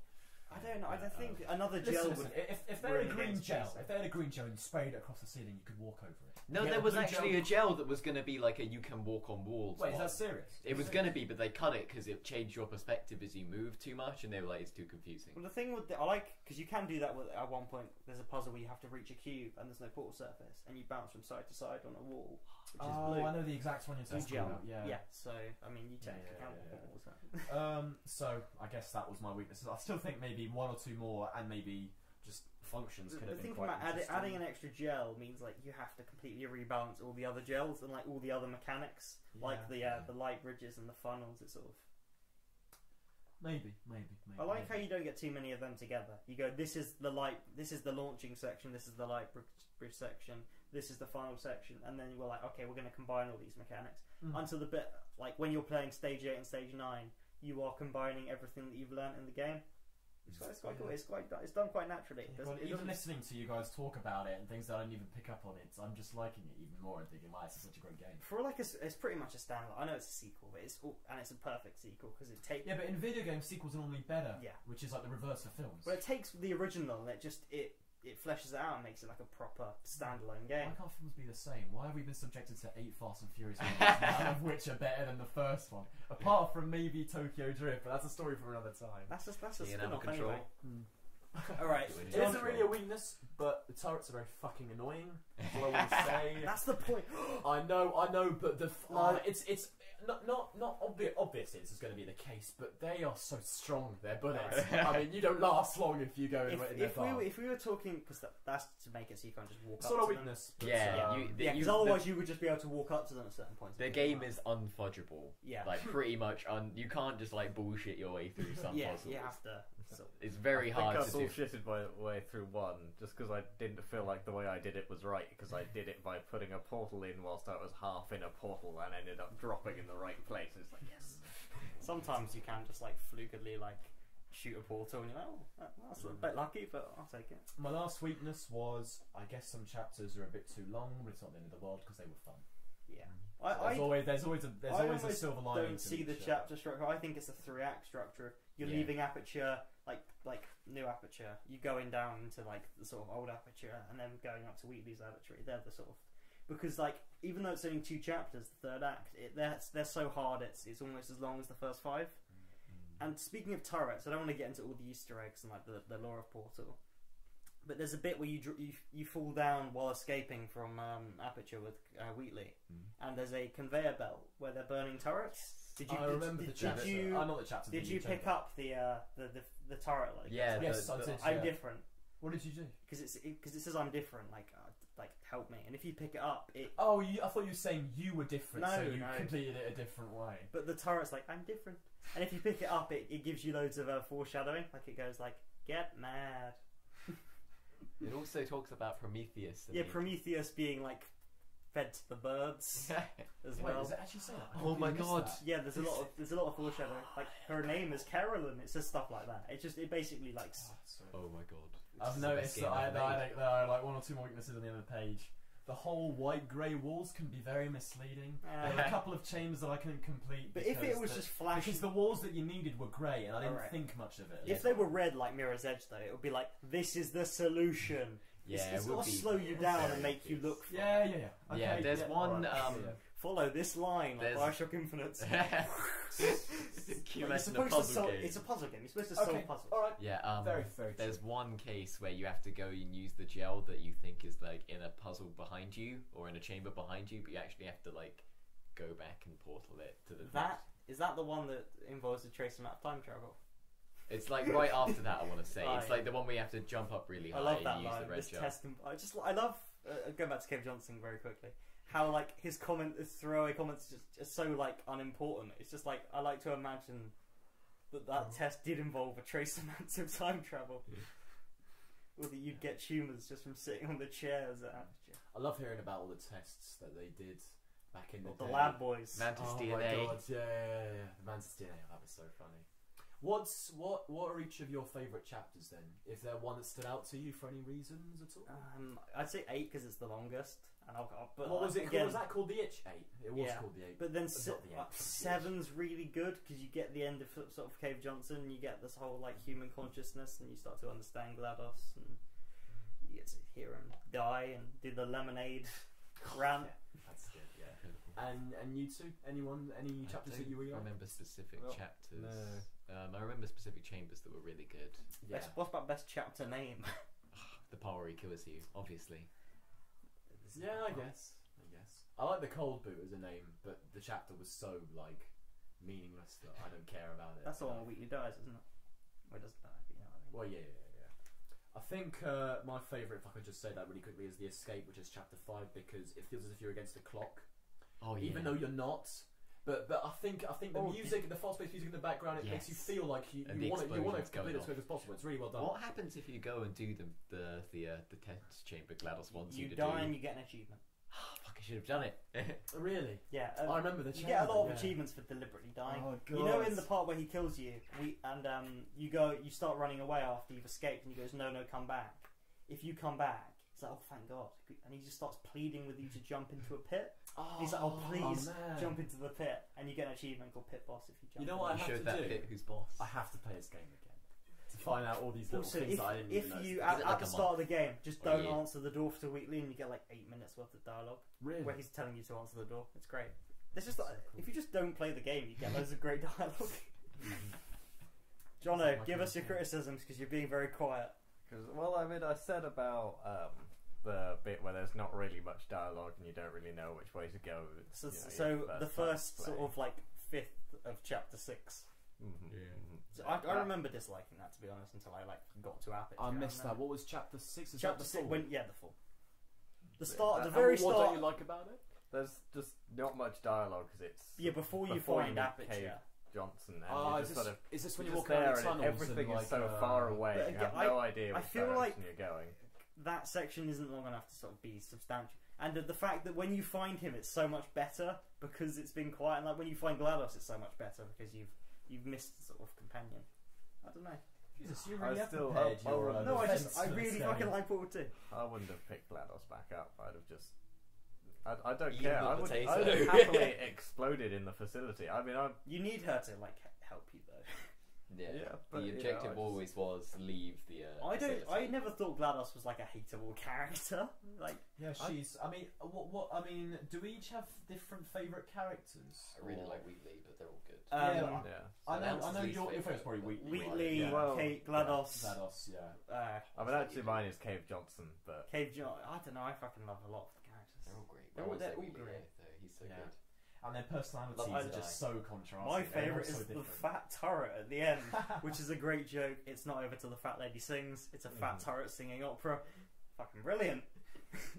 I don't know. I don't think another gel Listen, would. listen, if they had really a green against gel, chasing. if they had a green gel and you sprayed it across the ceiling, you could walk over it. No, Yeah, there the was blue actually a gel that was going to be like a you can walk on walls. Wait, is one. that serious? It was going to be, but they cut it because it changed your perspective as you moved too much, and they were like, it's too confusing. Well, the thing with I like because you can do that with at one point. There's a puzzle where you have to reach a cube and there's no portal surface, and you bounce from side to side on a wall, which is blue. I know the exact one you're Blue talking gel. about. Yeah. So I mean, you technically Yeah, can yeah, walk on yeah, walls. So I guess that was my weaknesses. I still think maybe 1 or 2 more, and maybe just functions could The have been thing quite about interesting. adding an extra gel means like you have to completely rebalance all the other gels and like all the other mechanics, like the light bridges and the funnels. It's sort of. Maybe. I like how you don't get too many of them together. You go, this is the launching section, this is the light bridge section, this is the final section, and then we're like, okay, we're going to combine all these mechanics until the bit like when you're playing stage 8 and stage 9, you are combining everything that you've learned in the game. It's quite cool. It's done quite naturally. Well, It even doesn't- listening to you guys talk about it and things that I didn't even pick up on it, I'm just liking it even more and thinking, wow, this is such a great game. For like it's pretty much a standalone. I know it's a sequel, but it's a perfect sequel because it takes. Yeah, but in video games, sequels are normally better. Yeah. Which is like the reverse of films. Well, it takes the original and it fleshes it out and makes it like a proper standalone game. Why can't films be the same? Why have we been subjected to 8 Fast and Furious movies, none of which are better than the first one? Apart from maybe Tokyo Drift, but that's a story for another time. That's a See, and spin-off Control. anyway. All right, It It isn't really a weakness, but the turrets are very fucking annoying. That's all I want to say. that's the point. I know, but it's not obvious this is going to be the case, but they are so strong. Their bullets. I mean, you don't last long if you go in their path. If we were talking, because that's to make it so you can't just walk It's up not a to them. weakness. But, Yeah, Because otherwise you would just be able to walk up to them at certain points. the game is unfudgeable. Yeah. Like pretty much, you can't just like bullshit your way through some yeah, puzzles. you have to. So, It's very hard I to think I do. bullshitted my way through one just because I didn't feel like the way I did it was right because I did it by putting a portal in whilst I was half in a portal and ended up dropping in the right place. It's like, yes. sometimes you can just like flukily like shoot a portal and you're like, oh, that's a bit lucky, but I'll take it. my last weakness was, I guess some chapters are a bit too long, but it's not the end of the world because they were fun. Yeah. There's always a almost silver lining. don't to see the each, chapter structure. I think it's a 3-act structure. You're Yeah. leaving Aperture, like new Aperture. You're going down into like the sort of old Aperture, and then going up to Wheatley's Aperture. They're the sort of because like even though it's only 2 chapters, the 3rd act, they're so hard. It's almost as long as the first 5. And speaking of turrets, I don't want to get into all the Easter eggs and like the lore of Portal. But there's a bit where you fall down while escaping from Aperture with Wheatley, and there's a conveyor belt where they're burning turrets. I remember the chapter. Not the chapter. Did you pick up the turret? Like, Yeah, Yes, I did. I'm yeah. different What did you do? because it says I'm different. Like help me. And if you pick it up, Oh, I thought you were saying you were different, No, so you no. completed it a different way. but the turret's like I'm different. And if you pick it up, it gives you loads of foreshadowing. Like it goes like get mad. It also talks about Prometheus. And Yeah, Prometheus being like fed to the birds as Wait, well. does it actually say that? I Oh my completely missed God. that. Yeah, there's a lot of foreshadowing. Like her name is Carolyn. It says stuff like that. It basically like Oh, sorry. Oh my god. I've This is the best noticed game that I I've had made. like 1 or 2 more weaknesses on the other page. The whole white-grey walls can be very misleading. There were a couple of chambers that I couldn't complete. But if it because was just flashy, because the walls that you needed were grey, and I didn't Alright. think much of it. if they were red like Mirror's Edge, though, it would be like this is the solution. Yeah, it's it would got to be slow you down very and make you obvious. look. For Yeah. Okay, Yeah, there's one, alright, yeah. Follow this line like There's- Bioshock Infinite. Can you Like, imagine a puzzle game? It's a puzzle game. You're supposed to solve Okay, puzzles. alright. Yeah, Very, very there's true. one case where you have to go and use the gel that you think is like in a puzzle behind you or in a chamber behind you, but you actually have to like go back and portal it to the Is that the one that involves a trace amount of time travel? It's like right after that, I want to say. It's Right. like the one where you have to jump up really high I love and that use line. the red This gel. test. I love going back to Cave Johnson very quickly. How like his throwaway comments are so like unimportant. It's just like I like to imagine that test did involve a trace amount of time travel, or that you'd get tumours just from sitting on the chairs at Aperture. I love hearing about all the tests that they did back in the The day. lab boys. Mantis Oh DNA. my god, yeah. The Mantis DNA, that was so funny. What are each of your favourite chapters then? Is there one that stood out to you for any reasons at all? I'd say 8 because it's the longest. And but what was it again, called? Was that called the Itch 8? It was Yeah. called the 8. But then It's not the 8. 7's really good because you get the end of sort of Cave Johnson, and you get this whole like human consciousness, and you start to understand GLaDOS, and you get to hear him die and do the lemonade rant. That's good, yeah. And you two? Any chapters that you really I like? remember specific Well, chapters. no. I remember specific chambers that were really good. Yeah. What about best chapter name? The power he kills you, obviously. Yeah, I guess. I like the cold boot as a name, but the chapter was so like meaningless that I don't care about it. That's the one where Wheatley dies, isn't it? Well, it doesn't die, but you know what I mean. Well, yeah. I think my favourite, if I could just say that really quickly, is the escape, which is chapter 5, because it feels as if you're against the clock, Oh yeah. even though you're not. But I think the Oh, music, the fast-paced music in the background, it makes you Yes. feel like you And the want to explosions complete it going as quick as possible. It's really well done. What happens if you go and do the test chamber GLaDOS wants you You to die do? and you get an achievement. Fuck, I should have done it. Really? Yeah, I remember the you get a lot of chamber, yeah. achievements for deliberately dying. Oh, You know, in God. the part where he kills you, you start running away after you've escaped, and he goes, "No, come back." If you come back, he's like, "Oh, thank God," and he just starts pleading with you to jump into a pit. He's like, "Oh, please man. jump into the pit," and you get an achievement called Pit Boss if you jump. You know in. what I You have showed to that do? bit who's boss. I have to play this game again to find out all these little Also, things that I didn't if even you know. at, it at like the a start of the game just Or a don't year? answer the door for the weekly, and you get like 8 minutes worth of dialogue Really? where he's telling you to answer the door. It's great. This is That's like, so cool. if you just don't play the game, you get loads of great dialogue. Jono, Sounds like give a us your game. criticisms because you're being very quiet. Because, well, I mean, I said about the bit where there's not really much dialogue and you don't really know which way to go. So, you know, so your the time to first play. sort of like fifth of chapter 6. Mhm, Yeah. mhm. So I remember disliking that, to be honest, until I like got to Aperture. I missed and that. then- What was chapter 6? Is Chapter that 6 the when the full. The Yeah, start, the that- very What start. don't you like about it? There's just not much dialogue because it's Yeah, before you Before you find meet Aperture. Cave Johnson and Ah, you're is just this, sort of is this when you're you just walk around there the and tunnels everything and is so like, far away. But You have again, no idea I which feel like- direction you're going. That section isn't long enough to sort of be substantial. And the fact that when you find him, it's so much better because it's been quiet. And like when you find GLaDOS, it's so much better because you've missed the sort of companion. I don't know. Jesus, you I really have still- prepared I your would- No, I defense for really this fucking game. like Portal 2. I wouldn't have picked GLaDOS back up. I'd have just. I don't Eat care. the I would potato. have happily exploded in the facility. I mean, I'm. You need her to like help you though. Yeah, but, the you know, objective I just- always was leave the. I facility. never thought GLaDOS was like a hateable character. Like Yeah, she's. I mean, what? I mean, do we each have different favourite characters? I really Or- like Wheatley, but they're all good. um, Yeah. I know. Announce's least Your favourite, favourite's probably but- Wheatley. Wheatley, right? Well, Kate, GLaDOS. GLaDOS, yeah. I mean, actually, mine is Cave Johnson, but Cave John. I don't know. I fucking love a lot of the characters. They're all great. They're I all- always they're say all Wheatley, great. though. He's so Yeah. good. And their personalities Love are the just so contrasting. My They're all favourite so is the different. fat turret at the end, which is a great joke. It's not over till the fat lady sings. It's a fat Mhm. turret singing opera. Fucking brilliant.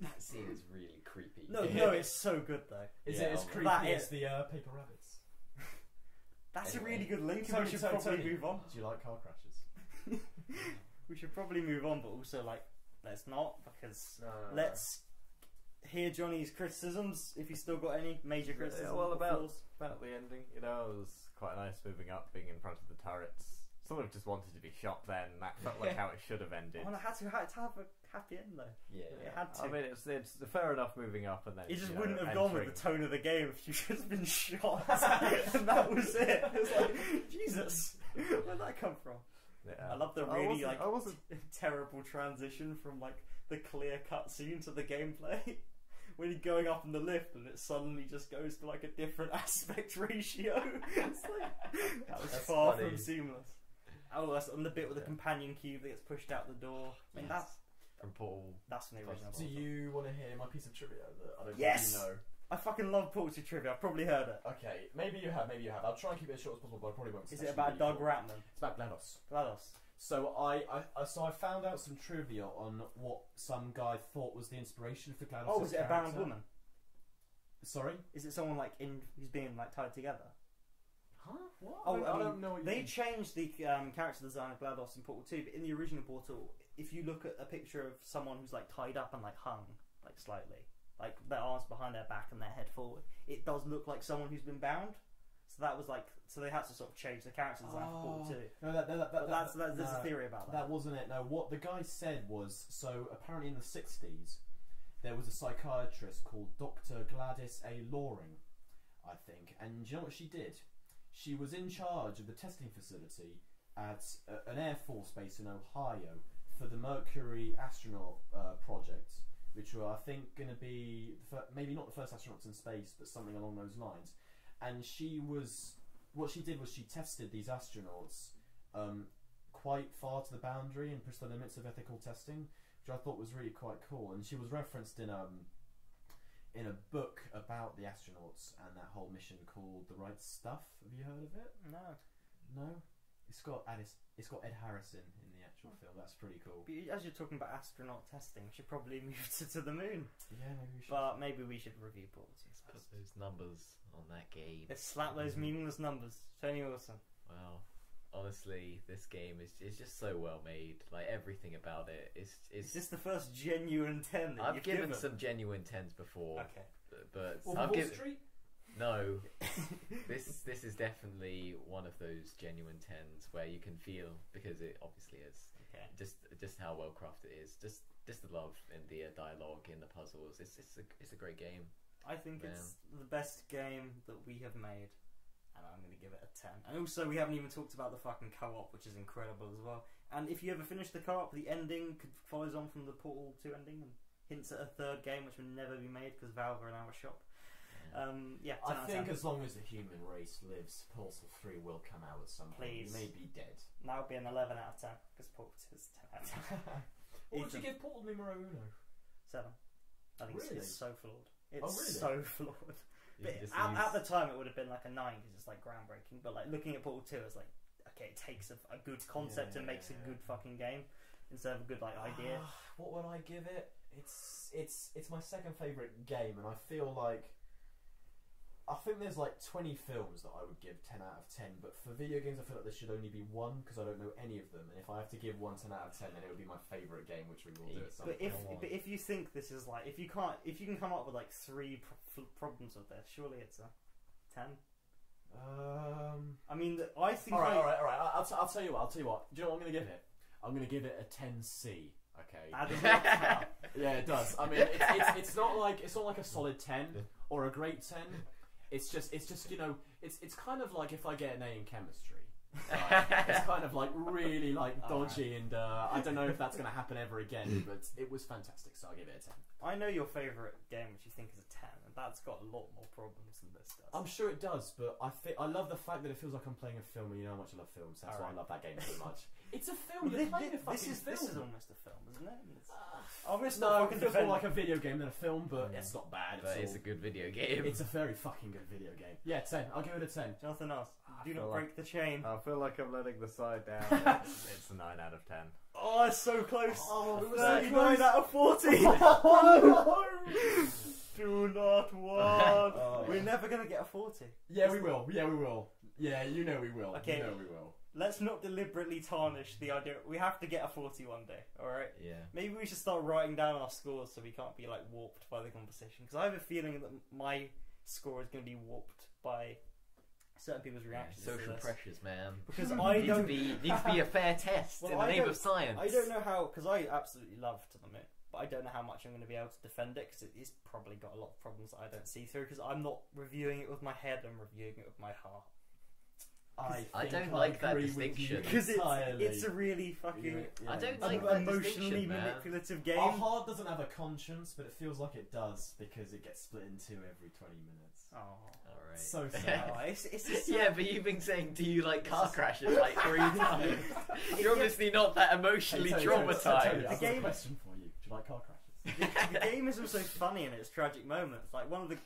That scene is really creepy. No, it's so good though. Is Yeah, it as I'll- creepy That as is- the paper rabbits? That's Anyway. a really good link. Tony, we should Tony, probably Tony. move on. Do you like car crashes? We should probably move on, but also like let's not because let's hear Johnny's criticisms if he's still got any major criticisms. Yeah, well, or about flaws. the ending, you know, it was quite nice moving up, being in front of the turrets. Sort of just wanted to be shot then. That felt like how it should have ended. Oh, and it had to have a happy end though. Yeah. It had to. I mean, it's fair enough moving up and then. He just you know, wouldn't have gone with the entering- tone of the game if you just been shot, and that was it. It was like Jesus, where'd that come from? Yeah. I love the I really wasn't- like I wasn't. terrible transition from like the clear cutscene to the gameplay. When you're going up in the lift and it suddenly just goes to like a different aspect ratio. It's like, that was That's far funny. from seamless. Oh, that's on the bit with the Yeah. companion cube that gets pushed out the door. I mean, Yes. that's From Portal. that's from the original. Do you want to hear my piece of trivia that I don't Yes! think you know? I fucking love Portal 2 trivia. I've probably heard it. Okay, maybe you have, maybe you have. I'll try and keep it as short as possible, but I probably won't. 'cause Is it's it about actually Doug really Ratman? short. It's about GLaDOS. GLaDOS. So I found out some trivia on what some guy thought was the inspiration for GLaDOS. Oh, is it a bound woman? Sorry? Is it someone like who's being like tied together? Huh? What? Oh, I I mean, don't know what you They mean. changed the character design of GLaDOS in Portal 2, but in the original Portal, if you look at a picture of someone who's like tied up and like hung, like slightly, like their arms behind their back and their head forward, it does look like someone who's been bound. So that was like, so they had to sort of change the character design for Portal 2. No, But there's a no, theory about that. That wasn't it. No, what the guy said was, so apparently in the 60s, there was a psychiatrist called Dr. Gladys A. Loring, I think, and do you know what she did? She was in charge of the testing facility at an Air Force base in Ohio for the Mercury astronaut project, which were, I think, going to be maybe not the first astronauts in space, but something along those lines. And what she did was she tested these astronauts quite far to the boundary and pushed the limits of ethical testing, which I thought was really quite cool. And she was referenced in a book about the astronauts and that whole mission called The Right Stuff. Have you heard of it? No. No? It's got Ed Harrison in the actual film. That's pretty cool. But as you're talking about astronaut testing, we should probably move to the moon. Yeah, maybe we should. But maybe we should review Portal 2 Put first. those numbers on that game. Let's slap those meaningless numbers. Tony Wilson. Wow. honestly, this game is just so well made. Like everything about it Is is. this the first genuine 10 that I've you've given given? some genuine 10s before, Okay. but Wolf I've of Wall given Street? no. This is definitely one of those genuine 10s where you can feel, because it obviously is Okay. just how well crafted it is. Just the love in the dialogue, in the puzzles. It's a great game. I think Man. it's the best game that we have made, and I'm going to give it a 10. And also, we haven't even talked about the fucking co-op, which is incredible as well. And if you ever finish the co-op, the ending follows on from the Portal 2 ending and hints at a third game, which will never be made because Valve are now a shop. Yeah, 10 I out of think 10. as long as the human race lives, Portal 3 will come out at some point. Please. You may be dead. Now it'll be an 11 out of 10 because Portal 2 is 10 out of 10. What would you Ethan. give Portal numero uno? 7. I think Really? it's so flawed. It's Oh, really? so flawed. You But can just at use- the time, it would have been like a 9 because it's like groundbreaking. But like looking at Portal 2, it's like, okay, it takes a good concept and makes a good fucking game instead of a good like idea. What would I give it? It's my second favourite game, and I feel like I think there's like 20 films that I would give 10 out of 10, but for video games I feel like there should only be one because I don't know any of them, and if I have to give one 10 out of 10 then it would be my favourite game, which we will do at some But point. if you think this is like if you can come up with like 3 problems with this, surely it's a 10. I mean, I think. Alright. I'll tell you what. Do you know what I'm going to give it? I'm going to give it a 10C. Okay. That does not count. Yeah, it does. I mean, it's not like a solid 10 or a great 10. It's just you know, it's kind of like if I get an A in chemistry. It's kind of like really like dodgy, and I don't know if that's going to happen ever again. But it was fantastic, so I'll give it a 10. I know your favourite game, which you think is a 10, and that's got a lot more problems than this does. I'm sure it does, but I love the fact that it feels like I'm playing a film, and you know how much I love films. That's why I love that game so much. It's a film. You're playing a fucking film. This is almost a film, isn't it? I'm No, fucking it feels more defend- like a video game than a film, but it's not bad. But it's a good video game. It's a very fucking good video game. Yeah, 10. I'll give it a 10. Jonathan else. Do feel not break the chain. I feel like I'm letting the side down. It's a 9 out of 10. Oh, it's so close. Oh, it was 39 so out of 40. close. Do not want. Oh. We're never gonna get a 40. Yeah, we will. Yeah, we will. Yeah, you know we will. Okay. You know we will. Let's not deliberately tarnish the idea. We have to get a 40 one day. All right. Yeah. Maybe we should start writing down our scores so we can't be like warped by the competition. Because I have a feeling that my score is going to be warped by certain people's reactions. to Social this. pressures, man. Because I Needs don't. to be a fair test Well, in the I name don't- of science. I don't know how. Because I absolutely love To the Moon, but I don't know how much I'm going to be able to defend it. Because it's probably got a lot of problems that I don't see through. Because I'm not reviewing it with my head. I'm reviewing it with my heart. I think don't like that agree with you distinction. Because entirely. it's a really fucking I don't an like that emotionally distinction, man. manipulative game. Our heart doesn't have a conscience, but it feels like it does because it gets split in two every 20 minutes. Oh. Alright. So Oh, sad. it's just Yeah, but you've been saying, do you like car crashes like 3 times? It You're obviously not that emotionally Tony, traumatized. I've got a game- question for you. Do you like car crashes? the game is also funny in its tragic moments. Like one of the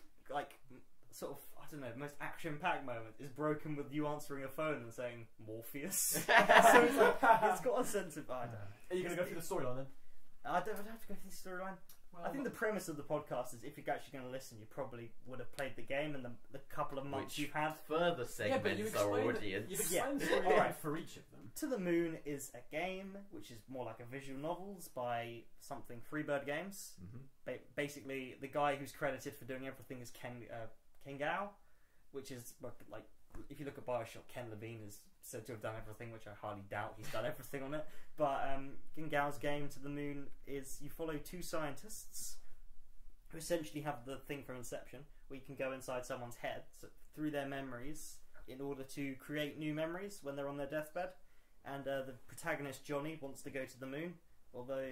sort of I don't know most action-packed moments is broken with you answering a phone and saying Morpheus. So it's like it's got a sense of I don't know. Are you going to go through the storyline then? I don't have to go through the storyline. I think the premise of the podcast is if you're actually going to listen, you probably would have played the game and the couple of months Which you've had. further Yeah, but you segments our explained audience. You've explained the Yeah. storyline Alright. for each of them. To the Moon is a game which is more like a visual novels by something Freebird Games. Mhm. Basically, the guy who's credited for doing everything is Ken Gao, which is like if you look at Bioshock, Ken Levine is said to have done everything, which I highly doubt he's done everything on it. But Ken Gao's game To the Moon is you follow 2 scientists who essentially have the thing from Inception, where you can go inside someone's head through their memories in order to create new memories when they're on their deathbed. And the protagonist Johnny wants to go to the moon, although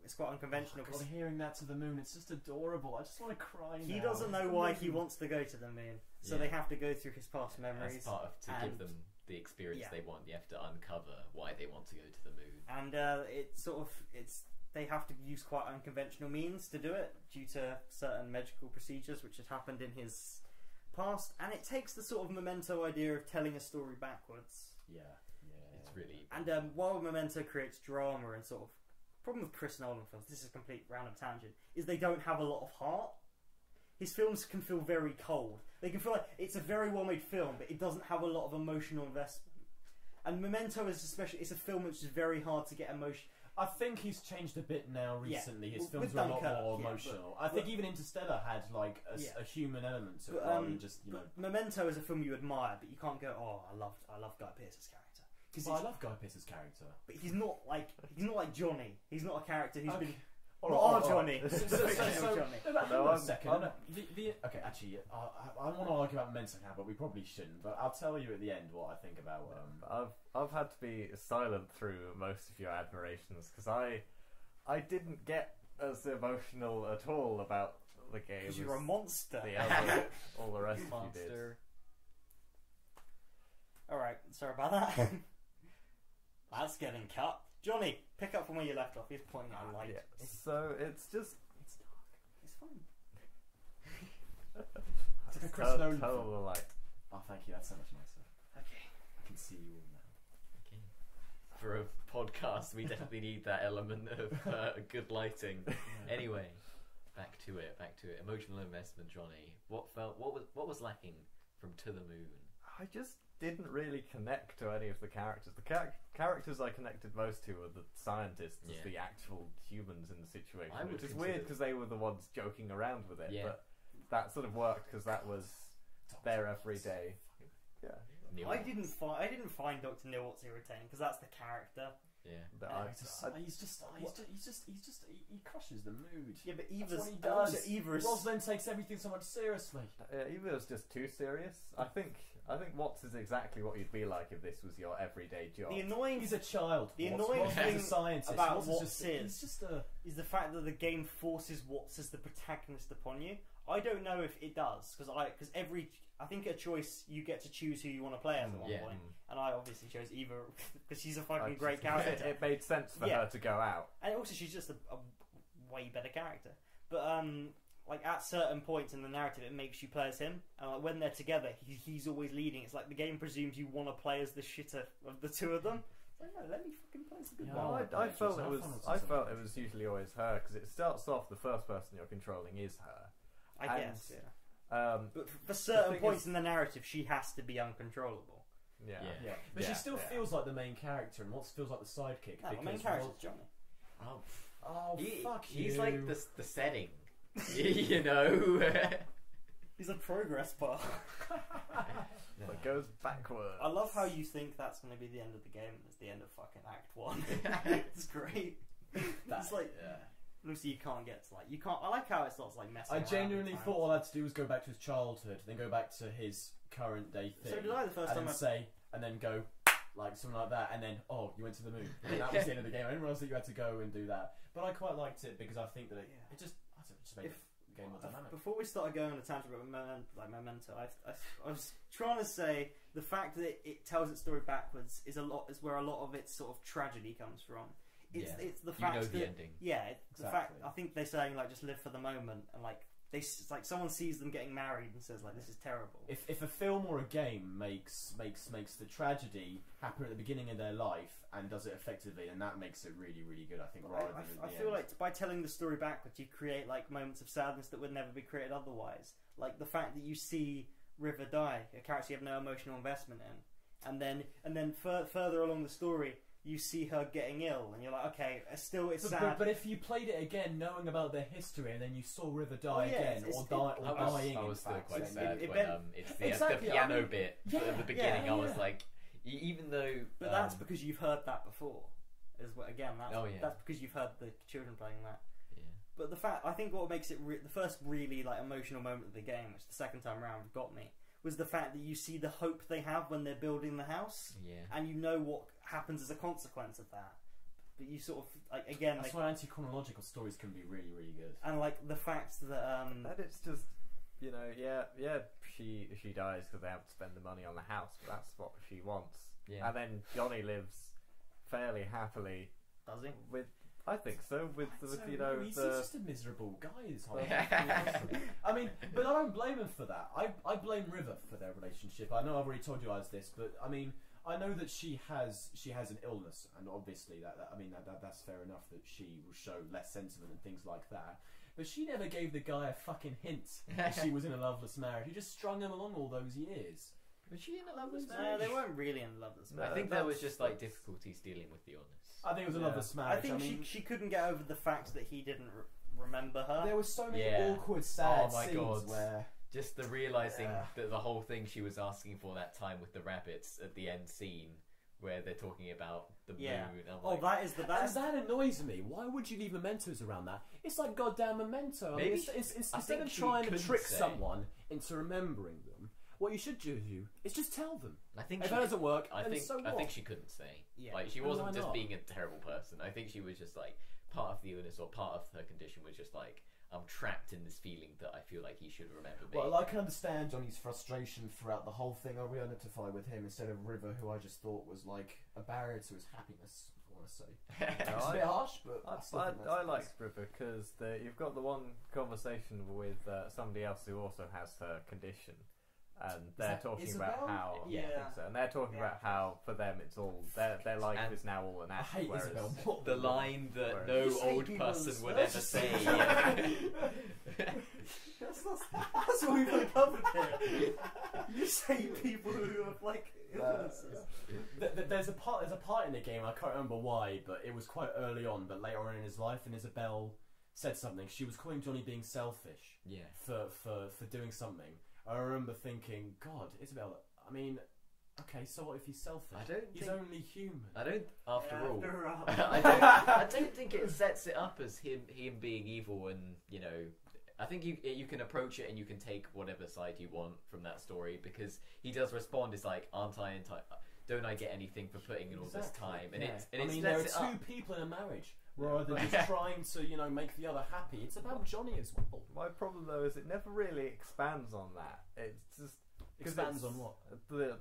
it's quite unconventional God, because hearing that To the Moon, it's just adorable. I just want to cry now. he doesn't know why he wants to go to the moon, so Yeah. they have to go through his past memories. As part of to and- give them the experience Yeah. they want, you have to uncover why they want to go to the moon. And they have to use quite unconventional means to do it due to certain medical procedures which had happened in his past, and it takes the sort of Memento idea of telling a story backwards. Yeah. It's really And while Memento creates drama and sort of problem with Chris Nolan films, this is a complete random tangent, is they don't have a lot of heart. His films can feel very cold. They can feel like it's a very well made film, but it doesn't have a lot of emotional investment. And Memento is especially, it's a film which is very hard to get emotion. I think he's changed a bit now recently. His Well, films with are a lot Dunkirk, more yeah, emotional. I think even Interstellar had like a human element to it, But, rather than just but Memento is a film you admire, but you can't go, oh, I love Guy Pearce's character. Well, I love Guy Pearce's character. But he's not like Johnny. He's not a character who's been. All Not right, all right. Johnny. So, Johnny. no, hang No, on a I'm- second. I'm- No, okay, actually, I want to argue about Memento now, but we probably shouldn't. But I'll tell you at the end what I think about. I've had to be silent through most of your admirations because I didn't get as emotional at all about the game Because as you're a monster. all the rest of you did. Monster. Alright, sorry about that. That's getting cut. Johnny, pick up from where you left off. He's pointing at a light. Yeah. So it's just It's dark. It's fine. It's like a Chris Nolan total film. light. Oh, thank you. That's so much nicer. Okay. I can see you all now. Okay. For a podcast, we definitely need that element of good lighting. Anyway, back to it. Emotional investment, Johnny. What was lacking from To the Moon? I just didn't really connect to any of the characters. The characters I connected most to were the scientists, as Yeah. the actual humans in the situation. I would Which is consider- weird because they were the ones joking around with it. Yeah. But that sort of worked because that was their everyday. Yeah. Neil I Watts. didn't find Dr. Neil Watts irritating because that's the character. Yeah. But He crushes the mood. Yeah, but That's Eva's what he does. also Eva is. Rosalind takes everything so much seriously. Eva was just too serious. I think Watts is exactly what you'd be like if this was your everyday job. The annoying He's a child. The Watts. annoying Watts thing is a scientist. about Watts Watts he's just a. is the fact that the game forces Watts as the protagonist upon you. I don't know if it does because I think a choice you get to choose who you want to play as at one Yeah. point, and I obviously chose Eva because she's a fucking I great just- character, It made sense for Yeah. her to go out. and also she's just a way better character. But like at certain points in the narrative, it makes you play as him, and like when they're together, he's always leading. It's like the game presumes you want to play as the shitter of the two of them. It's like, no, let me fucking play as the good Yeah. one. Well, Oh, I yeah, felt so it I was. found it I something felt it like was usually always her because it starts off the first person you're controlling is her. I and- guess, yeah. But For certain thing points is- in the narrative, she has to be uncontrollable. yeah. Yeah. Yeah, but Yeah, she still yeah. feels like the main character, and Watts feels like the sidekick. No, the main because character's Johnny. Oh, Oh, fuck you! He's like the setting. You know. He's a progress bar. It goes backwards. I love how you think that's going to be the end of the game. It's the end of fucking Act 1. It's great. It's like, obviously you can't get to like, you can't, I like how it starts like messing I around genuinely with thought times. all I had to do was go back to his childhood, then go back to his current day thing, So did I the first and time then say, and then go like something like that, and then you went to the moon. And that was the end of the game. I didn't realise that you had to go and do that, but I quite liked it because I think that it just made If- the game more dynamic. Before we started going on a tangent about Memento, I was trying to say the fact that it tells its story backwards is where a lot of its sort of tragedy comes from. It's Yeah. it's the You fact know that the ending. yeah, the fact Exactly. I think they're saying like just live for the moment and like it's like someone sees them getting married and says like this is terrible. If a film or a game makes the tragedy happen at the beginning of their life and does it effectively, then that makes it really, really good. I think. Rather than I at the feel end. like by telling the story backwards, you create like moments of sadness that would never be created otherwise. Like the fact that you see River die, a character you have no emotional investment in, and then further along the story, you see her getting ill, and you're like, okay, it's sad. But if you played it again, knowing about their history, and then you saw River die Oh, yeah, again, it's- or it- dying, I in was still fact, quite then sad it- when it's the Exactly, piano I mean, bit yeah, at the beginning. yeah, I was yeah. like, even though. But that's because you've heard that before. Oh, yeah. That's because you've heard the children playing that. Yeah. But the fact, I think what makes it the first really like emotional moment of the game, which the second time round got me, was the fact that you see the hope they have when they're building the house, Yeah. and you know what happens as a consequence of that. But you sort of like again, That's like, why anti-chronological stories can be really, really good. and like the fact that And it's just, you know, she dies because they have to spend the money on the house, but that's what she wants. Yeah. And then Johnny lives fairly happily does he? with, I think so, with So, you know he's the. just a miserable guy. This whole Yeah. I mean, but I don't blame him for that. I blame River for their relationship. I know I've already told you guys this, but I mean, I know that she has an illness, and obviously that's fair enough that she will show less sentiment and things like that. But she never gave the guy a fucking hint that she was in a loveless marriage. He just strung him along all those years. Was she in a lover's No, marriage? they weren't really in lovers' No, I marriage. think there was that's- just like difficulties dealing with the illness. I think it was a Yeah. lover's marriage. I think she couldn't get over the fact that he didn't remember her. There were so many Yeah. awkward, sad Oh my scenes God. where Just the realizing Yeah. that the whole thing she was asking for that time with the rabbits at the end scene, where they're talking about the Yeah. moon. I'm Oh, like, that is the best. that annoys me. Why would you leave mementos around that? It's like goddamn memento. I mean, Maybe it's, I instead think of she trying to couldn't trick say. someone into remembering them, what you should do is just tell them. I think If she, that doesn't work, I then think so I what? think she couldn't say. Yeah. Like she Well, wasn't why just not? being a terrible person. I think she was just like part of the illness or part of her condition was just like I'm trapped in this feeling that I feel like he should remember me. Well, I can understand Johnny's frustration throughout the whole thing. I really identify with him instead of River, who I just thought was like a barrier to his happiness. I want to say it's a bit harsh, but I still think that's I the like case. River because you've got the one conversation with somebody else who also has her condition, and they're that talking Isabel? about how Yeah. I think so. And they're talking Yeah. about how for them it's all their life And is now all an I act. hate whereas Isabel more the than line that Whereas- no You just hate old people person in would Spurs. ever say. That's what we've covered here. You say people who have like illnesses. There's a part in the game, I can't remember why, but it was quite early on, but later on in his life, and Isabel said something. She was calling Johnny being selfish Yeah. for doing something. I remember thinking, God, Isabel, I mean, okay, so what if he's selfish? I don't He's think- only human. I don't. After Yeah, all, after all. I don't think it sets it up as him being evil, and you know. I think you can approach it and you can take whatever side you want from that story because he does respond. It's like, aren't I entitled? Don't I get anything for putting in all this time? And yeah. it I mean, there are sets two it up. people in a marriage rather than just trying to, make the other happy. It's about Johnny as well. My problem though is it never really expands on that. It's just 'cause Expands it's on what?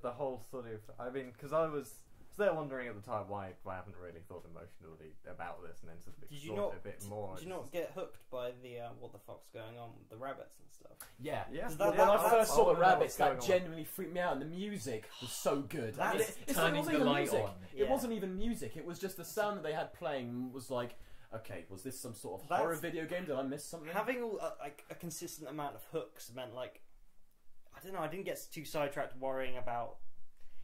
the whole sort of. I mean, because I was there wondering at the time why I haven't really thought emotionally about this, and then sort of Did you explored not? it a bit more. Did you not get hooked by the what the fuck's going on with the rabbits and stuff? Yeah. Yeah. Because When that- I that's- first saw the I wanna know rabbits, what's that going on. genuinely freaked me out, and the music was so good. I mean, That's it turning wasn't the even light music. on. It Yeah. wasn't even music. It was just the sound that they had playing was like, okay, was this some sort of That's- horror video game? Did I miss something? Having like a consistent amount of hooks meant like I don't know. I didn't get too sidetracked worrying about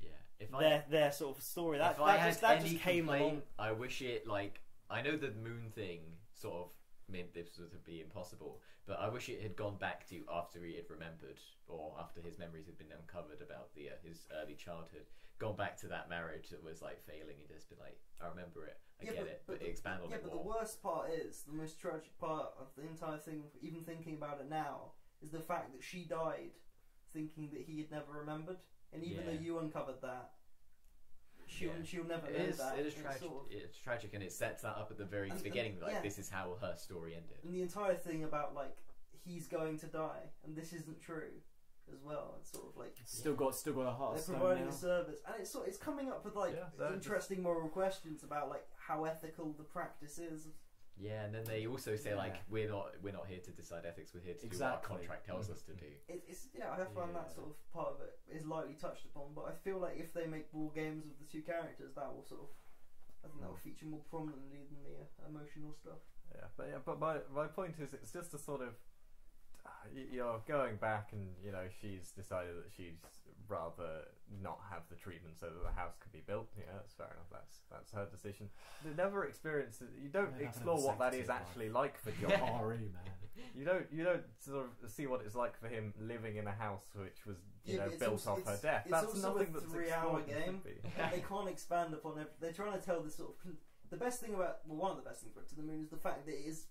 Yeah. If their sort of story. That if I that had just that any just came complaint, along. I wish it like I know the moon thing sort of meant this would be impossible, but I wish it had gone back to after he had remembered or after his memories had been uncovered about his early childhood, gone back to that marriage that was like failing and just been like, I remember it, I get it, but expand on yeah, it but more. the worst part is the most tragic part of the entire thing. Even thinking about it now is the fact that she died, thinking that he had never remembered, and even Yeah. though you uncovered that, Yeah. she'll never It know is, that. it is and tragic. sort of- It's tragic, and it sets that up at the very And- beginning. Like yeah. this is how her story ended. and the entire thing about like he's going to die and this isn't true as well. It's sort of like Still got a heart. they're of stone providing now. a service, and it's coming up with like Yeah, they're interesting moral questions about like how ethical the practice is. Yeah, and then they also say like Yeah. we're not here to decide ethics. We're here to do what Exactly. our contract tells us to do. It's I find that Yeah. sort of part of it is lightly touched upon, but I feel like if they make more games with the two characters, that will sort of I think that will feature more prominently than the emotional stuff. But my point is, it's just a sort of you're going back, and she's decided that she'd rather not have the treatment so that the house could be built. Yeah, that's fair enough. That's her decision. You never experience it. You don't Yeah, explore what that is executive actually like for John. RE, man. You don't sort of see what it's like for him living in a house which was Yeah, but it's built also- off her it's- death. it's That's also nothing a that's 3-hour explored and game. should be. They can't expand upon it. They're trying to tell this sort of the best thing about one of the best things about To the Moon is the fact that it is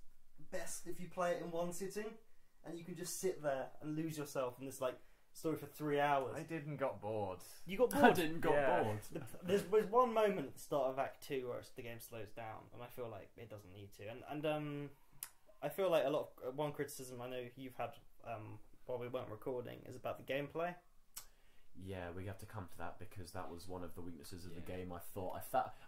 best if you play it in one sitting, and you can just sit there and lose yourself in this like story for 3 hours. I didn't got bored. You got I bored. didn't got Yeah. bored. There's one moment at the start of Act 2 where the game slows down, and I feel like it doesn't need to. And I feel like a lot of one criticism I know you've had while we weren't recording is about the gameplay. Yeah, we have to come to that because that was one of the weaknesses of the Yeah. game. I thought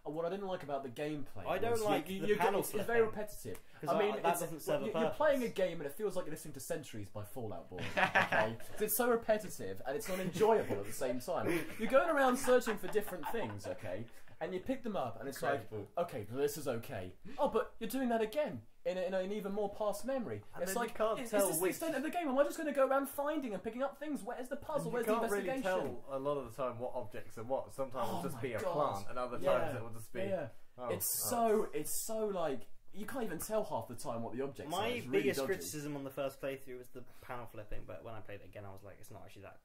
what I didn't like about the gameplay. I don't was like the panel it's very flipping. repetitive. 'Cause I mean, that it's- doesn't serve a you're purpose. playing a game and it feels like you're listening to Centuries by Fallout Boy. Okay, it's so repetitive and it's not enjoyable at the same time. You're going around searching for different things, okay, and you pick them up, and it's Incredible. like, okay, well, this is okay. Oh, but you're doing that again in an even more past memory. And It's then you like, can't is tell this the which- extent of the game? Am I just going to go around finding and picking up things? Where's the puzzle? And Where's you the can't really investigation? tell a lot of the time what objects are what. Sometimes Oh it'll just my be a God. plant, and other Yeah. times it will just be. Yeah. Oh, It's oh, so like you can't even tell half the time what the objects are. My It's really biggest dodgy. criticism on the first playthrough was the panel flipping, but when I played it again, I was like, it's not actually that.